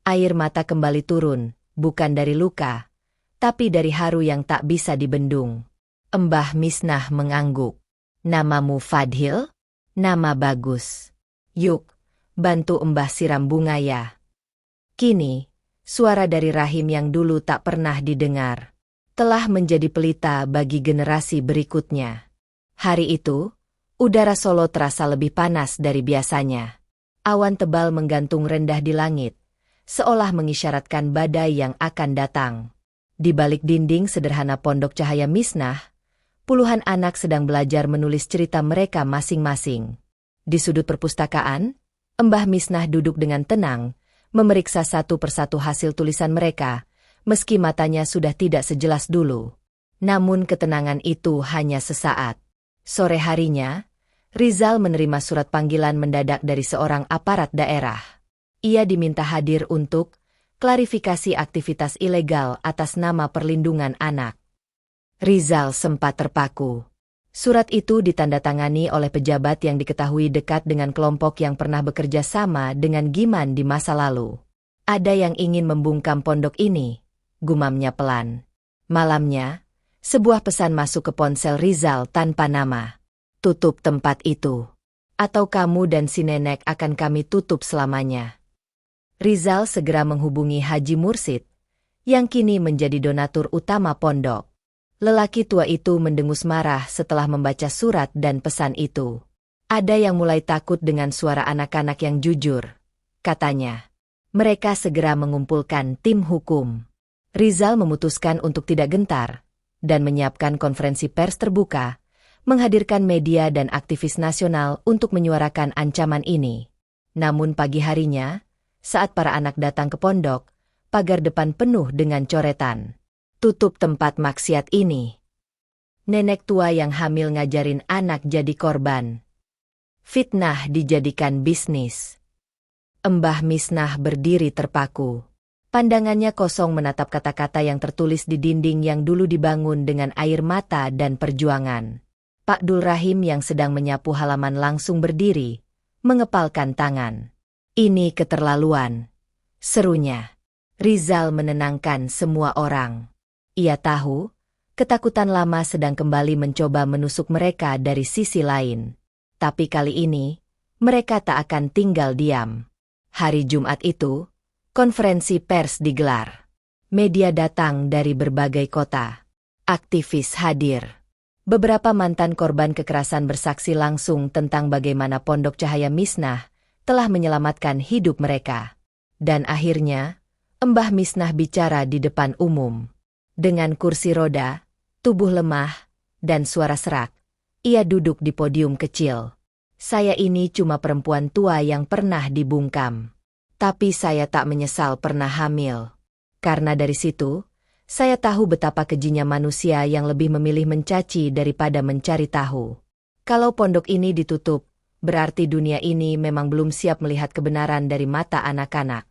Air mata kembali turun, bukan dari luka, tapi dari haru yang tak bisa dibendung. Mbah Misnah mengangguk. "Namamu Fadhil? Nama bagus. Yuk, bantu Mbah siram bunga ya." Kini, suara dari rahim yang dulu tak pernah didengar, telah menjadi pelita bagi generasi berikutnya. Hari itu, udara Solo terasa lebih panas dari biasanya. Awan tebal menggantung rendah di langit, seolah mengisyaratkan badai yang akan datang. Di balik dinding sederhana Pondok Cahaya Misnah, puluhan anak sedang belajar menulis cerita mereka masing-masing. Di sudut perpustakaan, Mbah Misnah duduk dengan tenang, memeriksa satu persatu hasil tulisan mereka, meski matanya sudah tidak sejelas dulu. Namun ketenangan itu hanya sesaat. Sore harinya, Rizal menerima surat panggilan mendadak dari seorang aparat daerah. Ia diminta hadir untuk klarifikasi aktivitas ilegal atas nama perlindungan anak. Rizal sempat terpaku. Surat itu ditandatangani oleh pejabat yang diketahui dekat dengan kelompok yang pernah bekerja sama dengan Giman di masa lalu. "Ada yang ingin membungkam pondok ini," gumamnya pelan. Malamnya, sebuah pesan masuk ke ponsel Rizal tanpa nama. "Tutup tempat itu, atau kamu dan si nenek akan kami tutup selamanya." Rizal segera menghubungi Haji Mursid, yang kini menjadi donatur utama pondok. Lelaki tua itu mendengus marah setelah membaca surat dan pesan itu. "Ada yang mulai takut dengan suara anak-anak yang jujur," katanya. Mereka segera mengumpulkan tim hukum. Rizal memutuskan untuk tidak gentar, dan menyiapkan konferensi pers terbuka, menghadirkan media dan aktivis nasional untuk menyuarakan ancaman ini. Namun pagi harinya, saat para anak datang ke pondok, pagar depan penuh dengan coretan. "Tutup tempat maksiat ini." Nenek tua yang hamil ngajarin anak jadi korban. Fitnah dijadikan bisnis. Mbah Misnah berdiri terpaku. Pandangannya kosong menatap kata-kata yang tertulis di dinding yang dulu dibangun dengan air mata dan perjuangan. Pak Dul Rahim yang sedang menyapu halaman langsung berdiri, mengepalkan tangan. "Ini keterlaluan," serunya. Rizal menenangkan semua orang. Ia tahu, ketakutan lama sedang kembali mencoba menusuk mereka dari sisi lain. Tapi kali ini, mereka tak akan tinggal diam. Hari Jumat itu, konferensi pers digelar. Media datang dari berbagai kota. Aktivis hadir. Beberapa mantan korban kekerasan bersaksi langsung tentang bagaimana Pondok Cahaya Misnah telah menyelamatkan hidup mereka. Dan akhirnya, Mbah Misnah bicara di depan umum. Dengan kursi roda, tubuh lemah, dan suara serak, ia duduk di podium kecil. "Saya ini cuma perempuan tua yang pernah dibungkam. Tapi saya tak menyesal pernah hamil. Karena dari situ, saya tahu betapa kejinya manusia yang lebih memilih mencaci daripada mencari tahu. Kalau pondok ini ditutup, berarti dunia ini memang belum siap melihat kebenaran dari mata anak-anak."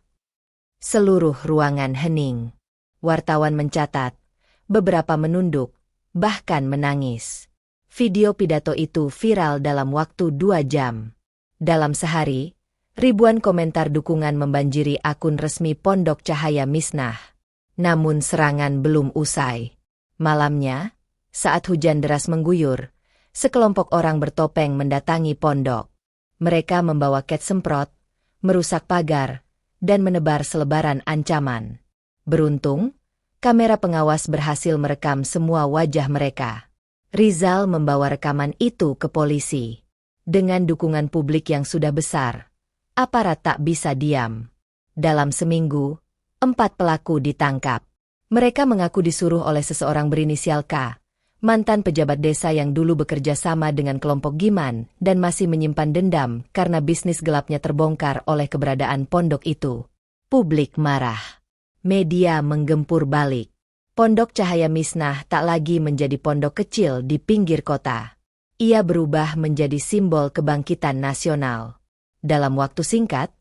Seluruh ruangan hening. Wartawan mencatat, beberapa menunduk, bahkan menangis. Video pidato itu viral dalam waktu 2 jam. Dalam sehari, ribuan komentar dukungan membanjiri akun resmi Pondok Cahaya Misnah. Namun serangan belum usai. Malamnya, saat hujan deras mengguyur, sekelompok orang bertopeng mendatangi pondok. Mereka membawa cat semprot, merusak pagar, dan menebar selebaran ancaman. Beruntung, Kamera pengawas berhasil merekam semua wajah mereka. Rizal membawa rekaman itu ke polisi. Dengan dukungan publik yang sudah besar, aparat tak bisa diam. Dalam seminggu, 4 pelaku ditangkap. Mereka mengaku disuruh oleh seseorang berinisial K, mantan pejabat desa yang dulu bekerja sama dengan kelompok Giman dan masih menyimpan dendam karena bisnis gelapnya terbongkar oleh keberadaan pondok itu. Publik marah. Media menggempur balik. Pondok Cahaya Misnah tak lagi menjadi pondok kecil di pinggir kota. Ia berubah menjadi simbol kebangkitan nasional. Dalam waktu singkat,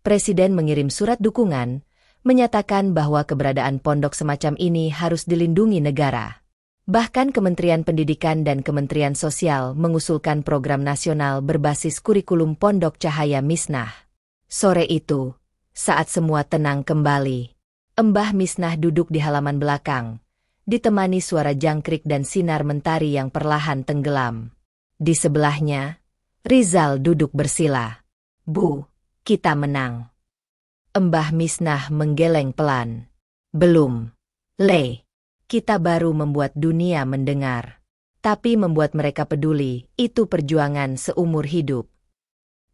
Presiden mengirim surat dukungan, menyatakan bahwa keberadaan pondok semacam ini harus dilindungi negara. Bahkan Kementerian Pendidikan dan Kementerian Sosial mengusulkan program nasional berbasis kurikulum Pondok Cahaya Misnah. Sore itu, saat semua tenang kembali, Mbah Misnah duduk di halaman belakang, ditemani suara jangkrik dan sinar mentari yang perlahan tenggelam. Di sebelahnya, Rizal duduk bersila. "Bu, kita menang." Mbah Misnah menggeleng pelan. "Belum, Le. Kita baru membuat dunia mendengar. Tapi membuat mereka peduli, itu perjuangan seumur hidup."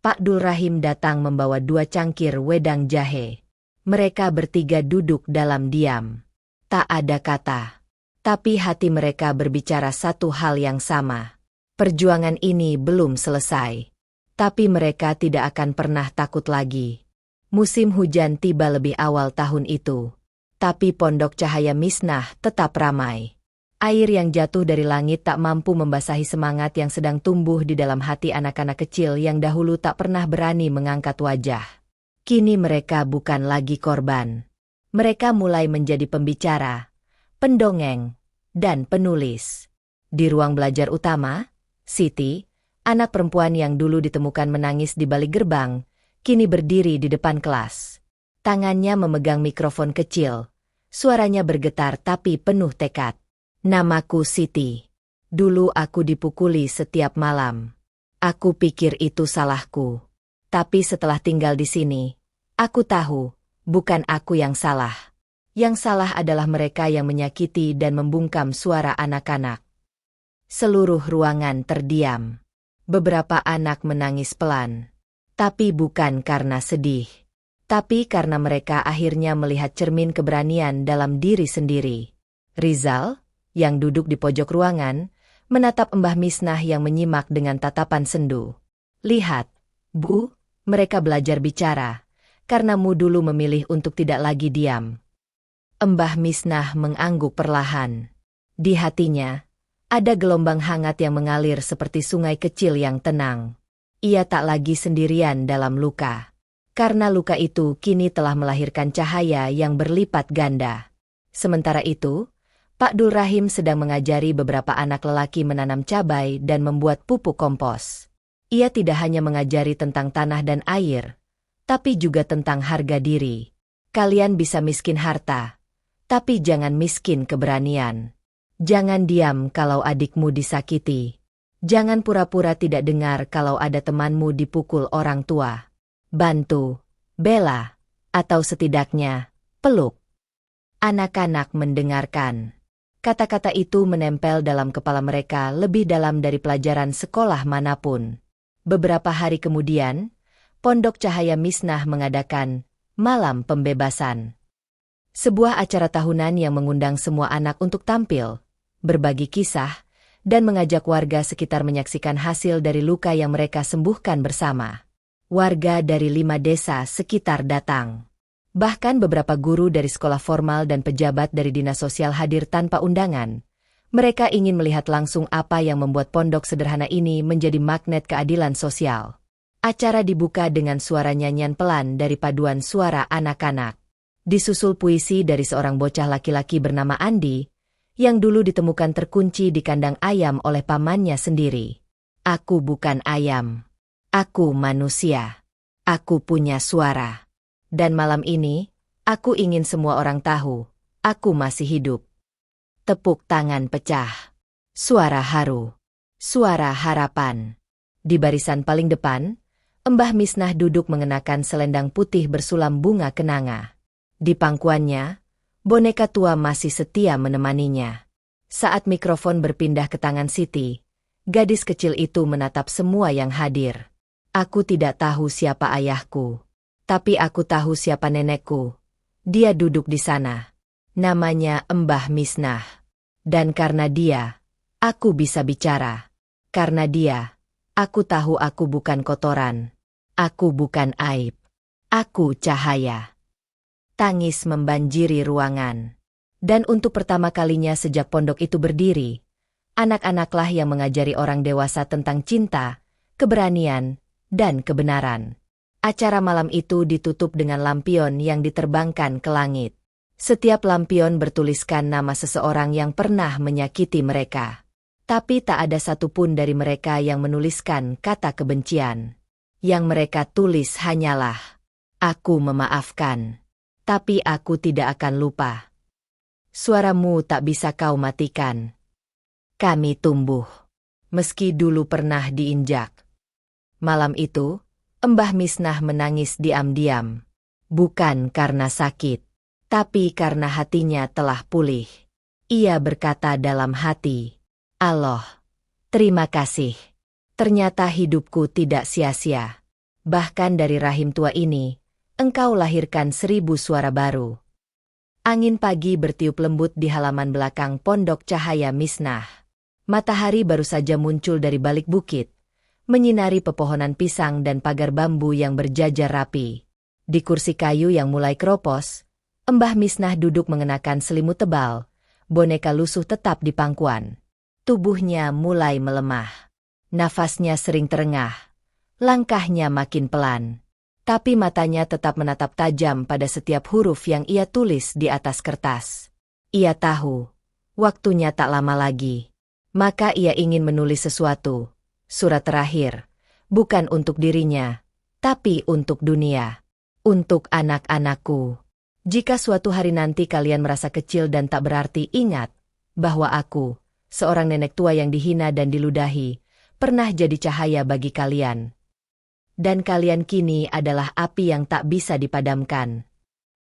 Pak Dul Rahim datang membawa 2 cangkir wedang jahe. Mereka bertiga duduk dalam diam. Tak ada kata. Tapi hati mereka berbicara satu hal yang sama. Perjuangan ini belum selesai. Tapi mereka tidak akan pernah takut lagi. Musim hujan tiba lebih awal tahun itu. Tapi Pondok Cahaya Misnah tetap ramai. Air yang jatuh dari langit tak mampu membasahi semangat yang sedang tumbuh di dalam hati anak-anak kecil yang dahulu tak pernah berani mengangkat wajah. Kini mereka bukan lagi korban. Mereka mulai menjadi pembicara, pendongeng, dan penulis. Di ruang belajar utama, Siti, anak perempuan yang dulu ditemukan menangis di balik gerbang, kini berdiri di depan kelas. Tangannya memegang mikrofon kecil. Suaranya bergetar tapi penuh tekad. "Namaku Siti. Dulu aku dipukuli setiap malam. Aku pikir itu salahku. Tapi setelah tinggal di sini, aku tahu, bukan aku yang salah. Yang salah adalah mereka yang menyakiti dan membungkam suara anak-anak." Seluruh ruangan terdiam. Beberapa anak menangis pelan. Tapi bukan karena sedih. Tapi karena mereka akhirnya melihat cermin keberanian dalam diri sendiri. Rizal, yang duduk di pojok ruangan, menatap Mbah Misnah yang menyimak dengan tatapan sendu. "Lihat, Bu, mereka belajar bicara, karenamu dulu memilih untuk tidak lagi diam." Mbah Misnah mengangguk perlahan. Di hatinya, ada gelombang hangat yang mengalir seperti sungai kecil yang tenang. Ia tak lagi sendirian dalam luka. Karena luka itu kini telah melahirkan cahaya yang berlipat ganda. Sementara itu, Pak Dul Rahim sedang mengajari beberapa anak lelaki menanam cabai dan membuat pupuk kompos. Ia tidak hanya mengajari tentang tanah dan air, tapi juga tentang harga diri. Kalian bisa miskin harta, tapi jangan miskin keberanian. Jangan diam kalau adikmu disakiti. Jangan pura-pura tidak dengar kalau ada temanmu dipukul orang tua. Bantu, bela, atau setidaknya, peluk. Anak-anak mendengarkan. Kata-kata itu menempel dalam kepala mereka lebih dalam dari pelajaran sekolah manapun. Beberapa hari kemudian, Pondok Cahaya Misnah mengadakan Malam Pembebasan. Sebuah acara tahunan yang mengundang semua anak untuk tampil, berbagi kisah, dan mengajak warga sekitar menyaksikan hasil dari luka yang mereka sembuhkan bersama. Warga dari 5 desa sekitar datang. Bahkan beberapa guru dari sekolah formal dan pejabat dari dinas sosial hadir tanpa undangan. Mereka ingin melihat langsung apa yang membuat pondok sederhana ini menjadi magnet keadilan sosial. Acara dibuka dengan suara nyanyian pelan dari paduan suara anak-anak. Disusul puisi dari seorang bocah laki-laki bernama Andi, yang dulu ditemukan terkunci di kandang ayam oleh pamannya sendiri. "Aku bukan ayam. Aku manusia. Aku punya suara. Dan malam ini, aku ingin semua orang tahu, aku masih hidup." Tepuk tangan pecah. Suara haru. Suara harapan. Di barisan paling depan, Mbah Misnah duduk mengenakan selendang putih bersulam bunga kenanga. Di pangkuannya, Boneka tua masih setia menemaninya. Saat mikrofon berpindah ke tangan Siti, gadis kecil itu menatap semua yang hadir. Aku tidak tahu siapa ayahku, tapi aku tahu siapa nenekku. Dia duduk di sana. Namanya Mbah Misnah. Dan karena dia, aku bisa bicara. Karena dia, aku tahu aku bukan kotoran. Aku bukan aib. Aku cahaya. Tangis membanjiri ruangan. Dan untuk pertama kalinya sejak pondok itu berdiri, anak-anaklah yang mengajari orang dewasa tentang cinta, keberanian, dan kebenaran. Acara malam itu ditutup dengan lampion yang diterbangkan ke langit. Setiap lampion bertuliskan nama seseorang yang pernah menyakiti mereka. Tapi tak ada satupun dari mereka yang menuliskan kata kebencian. Yang mereka tulis hanyalah, "Aku memaafkan. Tapi aku tidak akan lupa. Suaramu tak bisa kau matikan. Kami tumbuh. Meski dulu pernah diinjak." Malam itu, Mbah Misnah menangis diam-diam. Bukan karena sakit, tapi karena hatinya telah pulih. Ia berkata dalam hati, "Allah, terima kasih. Ternyata hidupku tidak sia-sia. Bahkan dari rahim tua ini, Engkau lahirkan 1000 suara baru." Angin pagi bertiup lembut di halaman belakang pondok Cahaya Misnah. Matahari baru saja muncul dari balik bukit, menyinari pepohonan pisang dan pagar bambu yang berjajar rapi. Di kursi kayu yang mulai keropos, Mbah Misnah duduk mengenakan selimut tebal, boneka lusuh tetap di pangkuan. Tubuhnya mulai melemah. Nafasnya sering terengah. Langkahnya makin pelan. Tapi matanya tetap menatap tajam pada setiap huruf yang ia tulis di atas kertas. Ia tahu, waktunya tak lama lagi. Maka ia ingin menulis sesuatu, surat terakhir, bukan untuk dirinya, tapi untuk dunia. Untuk anak-anakku. Jika suatu hari nanti kalian merasa kecil dan tak berarti, ingat bahwa aku, seorang nenek tua yang dihina dan diludahi, pernah jadi cahaya bagi kalian. Dan kalian kini adalah api yang tak bisa dipadamkan.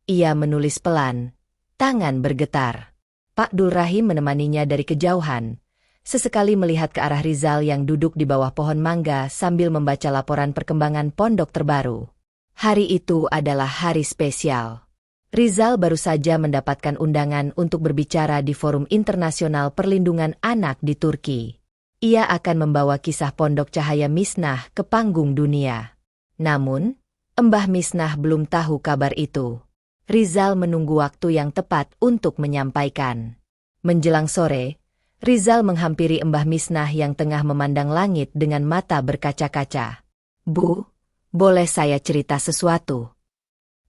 Ia menulis pelan, tangan bergetar. Pak Dul Rahim menemaninya dari kejauhan, sesekali melihat ke arah Rizal yang duduk di bawah pohon mangga sambil membaca laporan perkembangan pondok terbaru. Hari itu adalah hari spesial. Rizal baru saja mendapatkan undangan untuk berbicara di Forum Internasional Perlindungan Anak di Turki. Ia akan membawa kisah pondok Cahaya Misnah ke panggung dunia. Namun, Mbah Misnah belum tahu kabar itu. Rizal menunggu waktu yang tepat untuk menyampaikan. Menjelang sore, Rizal menghampiri Mbah Misnah yang tengah memandang langit dengan mata berkaca-kaca. "Bu, boleh saya cerita sesuatu?"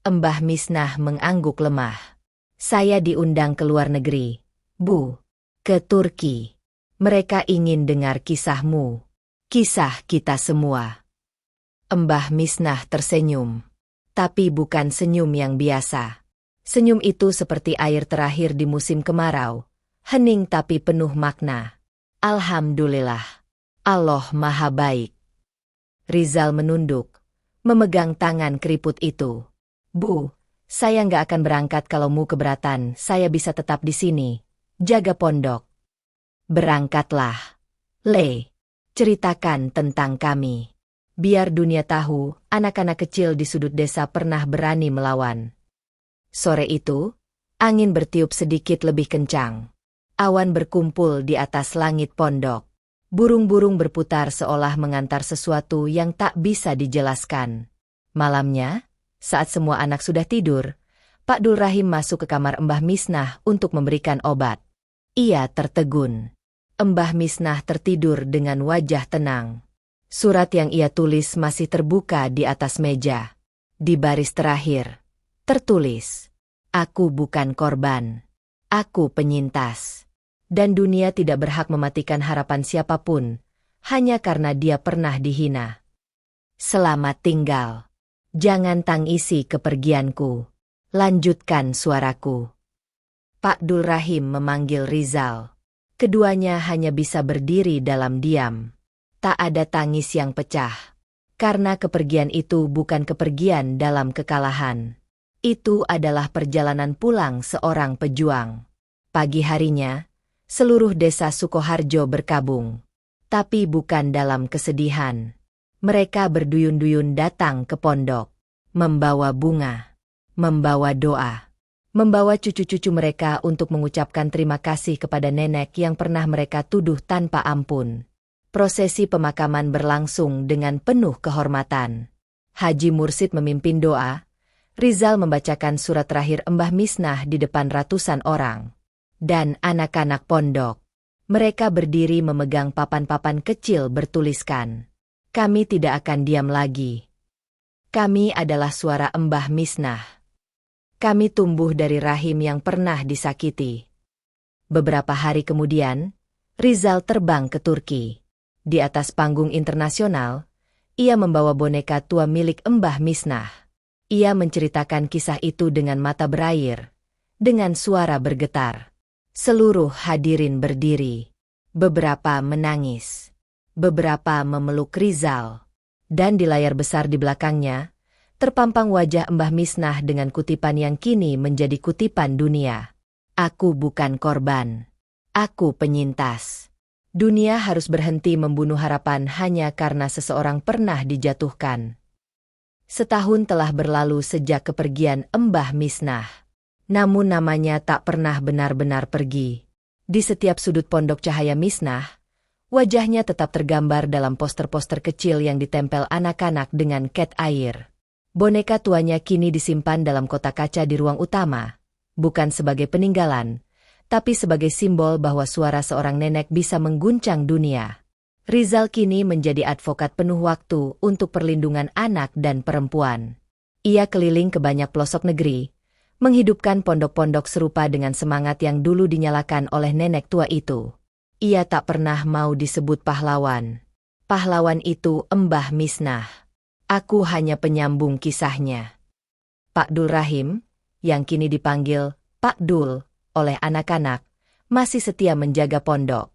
Mbah Misnah mengangguk lemah. "Saya diundang ke luar negeri, Bu. Ke Turki. Mereka ingin dengar kisahmu. Kisah kita semua." Mbah Misnah tersenyum. Tapi bukan senyum yang biasa. Senyum itu seperti air terakhir di musim kemarau. Hening tapi penuh makna. "Alhamdulillah. Allah Maha Baik." Rizal menunduk, memegang tangan keriput itu. "Bu, saya nggak akan berangkat kalau mu keberatan. Saya bisa tetap di sini, jaga pondok." "Berangkatlah. Le, ceritakan tentang kami. Biar dunia tahu, anak-anak kecil di sudut desa pernah berani melawan." Sore itu, angin bertiup sedikit lebih kencang. Awan berkumpul di atas langit pondok. Burung-burung berputar seolah mengantar sesuatu yang tak bisa dijelaskan. Malamnya, saat semua anak sudah tidur, Pak Dul Rahim masuk ke kamar Mbah Misnah untuk memberikan obat. Ia tertegun. Mbah Misnah tertidur dengan wajah tenang. Surat yang ia tulis masih terbuka di atas meja. Di baris terakhir, tertulis, "Aku bukan korban. Aku penyintas. Dan dunia tidak berhak mematikan harapan siapapun, hanya karena dia pernah dihina. Selamat tinggal. Jangan tangisi kepergianku. Lanjutkan suaraku." Pak Dul Rahim memanggil Rizal. Keduanya hanya bisa berdiri dalam diam. Tak ada tangis yang pecah. Karena kepergian itu bukan kepergian dalam kekalahan. Itu adalah perjalanan pulang seorang pejuang. Pagi harinya, seluruh desa Sukoharjo berkabung. Tapi bukan dalam kesedihan. Mereka berduyun-duyun datang ke pondok, membawa bunga, membawa doa, membawa cucu-cucu mereka untuk mengucapkan terima kasih kepada nenek yang pernah mereka tuduh tanpa ampun. Prosesi pemakaman berlangsung dengan penuh kehormatan. Haji Mursid memimpin doa. Rizal membacakan surat terakhir Mbah Misnah di depan ratusan orang. Dan anak-anak pondok. Mereka berdiri memegang papan-papan kecil bertuliskan, "Kami tidak akan diam lagi. Kami adalah suara Mbah Misnah. Kami tumbuh dari rahim yang pernah disakiti." Beberapa hari kemudian, Rizal terbang ke Turki. Di atas panggung internasional, ia membawa boneka tua milik Mbah Misnah. Ia menceritakan kisah itu dengan mata berair, dengan suara bergetar. Seluruh hadirin berdiri. Beberapa menangis. Beberapa memeluk Rizal. Dan di layar besar di belakangnya, terpampang wajah Mbah Misnah dengan kutipan yang kini menjadi kutipan dunia. "Aku bukan korban. Aku penyintas. Dunia harus berhenti membunuh harapan hanya karena seseorang pernah dijatuhkan." Setahun telah berlalu sejak kepergian Mbah Misnah. Namun namanya tak pernah benar-benar pergi. Di setiap sudut pondok Cahaya Misnah, wajahnya tetap tergambar dalam poster-poster kecil yang ditempel anak-anak dengan cat air. Boneka tuanya kini disimpan dalam kotak kaca di ruang utama, bukan sebagai peninggalan, tapi sebagai simbol bahwa suara seorang nenek bisa mengguncang dunia. Rizal kini menjadi advokat penuh waktu untuk perlindungan anak dan perempuan. Ia keliling ke banyak pelosok negeri, menghidupkan pondok-pondok serupa dengan semangat yang dulu dinyalakan oleh nenek tua itu. Ia tak pernah mau disebut pahlawan. Pahlawan itu Mbah Misnah. Aku hanya penyambung kisahnya. Pak Dul Rahim, yang kini dipanggil Pak Dul oleh anak-anak, masih setia menjaga pondok.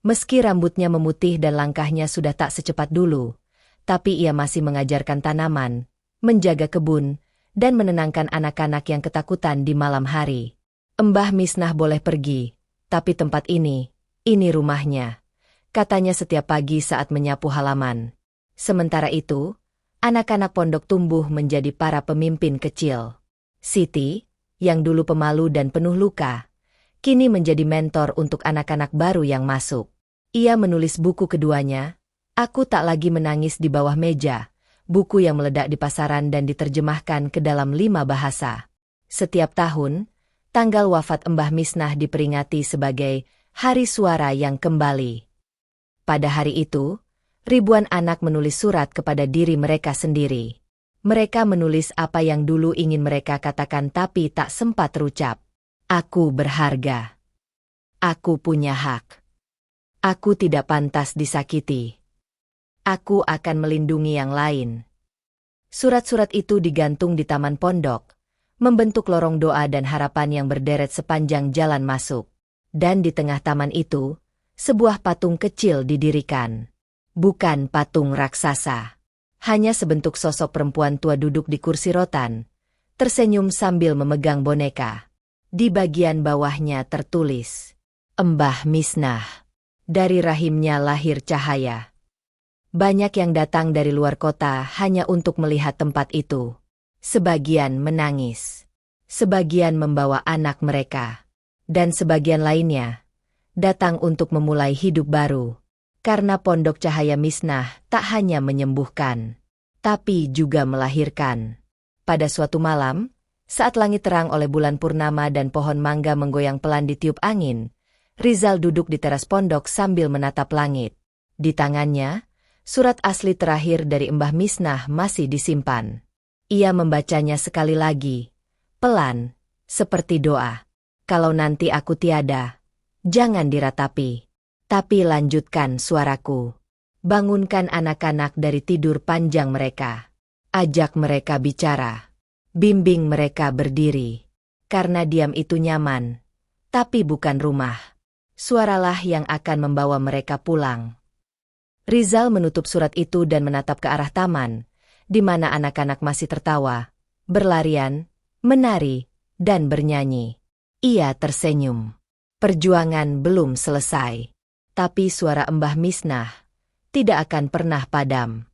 Meski rambutnya memutih dan langkahnya sudah tak secepat dulu, tapi ia masih mengajarkan tanaman, menjaga kebun, dan menenangkan anak-anak yang ketakutan di malam hari. Mbah Misnah boleh pergi, tapi tempat ini rumahnya, katanya setiap pagi saat menyapu halaman. Sementara itu, anak-anak pondok tumbuh menjadi para pemimpin kecil. Siti, yang dulu pemalu dan penuh luka, kini menjadi mentor untuk anak-anak baru yang masuk. Ia menulis buku keduanya, Aku Tak Lagi Menangis di Bawah Meja, buku yang meledak di pasaran dan diterjemahkan ke dalam 5 bahasa. Setiap tahun, tanggal wafat Mbah Misnah diperingati sebagai Hari Suara yang Kembali. Pada hari itu, ribuan anak menulis surat kepada diri mereka sendiri. Mereka menulis apa yang dulu ingin mereka katakan tapi tak sempat terucap. Aku berharga. Aku punya hak. Aku tidak pantas disakiti. Aku akan melindungi yang lain. Surat-surat itu digantung di taman pondok, membentuk lorong doa dan harapan yang berderet sepanjang jalan masuk. Dan di tengah taman itu, sebuah patung kecil didirikan. Bukan patung raksasa. Hanya sebentuk sosok perempuan tua duduk di kursi rotan, tersenyum sambil memegang boneka. Di bagian bawahnya tertulis, Mbah Misnah. Dari rahimnya lahir cahaya. Banyak yang datang dari luar kota hanya untuk melihat tempat itu. Sebagian menangis. Sebagian membawa anak mereka. Dan sebagian lainnya datang untuk memulai hidup baru. Karena pondok Cahaya Misnah tak hanya menyembuhkan, tapi juga melahirkan. Pada suatu malam, saat langit terang oleh bulan purnama dan pohon mangga menggoyang pelan ditiup angin, Rizal duduk di teras pondok sambil menatap langit. Di tangannya, surat asli terakhir dari Mbah Misnah masih disimpan. Ia membacanya sekali lagi, pelan, seperti doa. Kalau nanti aku tiada, jangan diratapi, tapi lanjutkan suaraku. Bangunkan anak-anak dari tidur panjang mereka. Ajak mereka bicara. Bimbing mereka berdiri. Karena diam itu nyaman, tapi bukan rumah. Suaralah yang akan membawa mereka pulang. Rizal menutup surat itu dan menatap ke arah taman, di mana anak-anak masih tertawa, berlarian, menari, dan bernyanyi. Ia tersenyum. Perjuangan belum selesai. Tapi suara Mbah Misnah tidak akan pernah padam.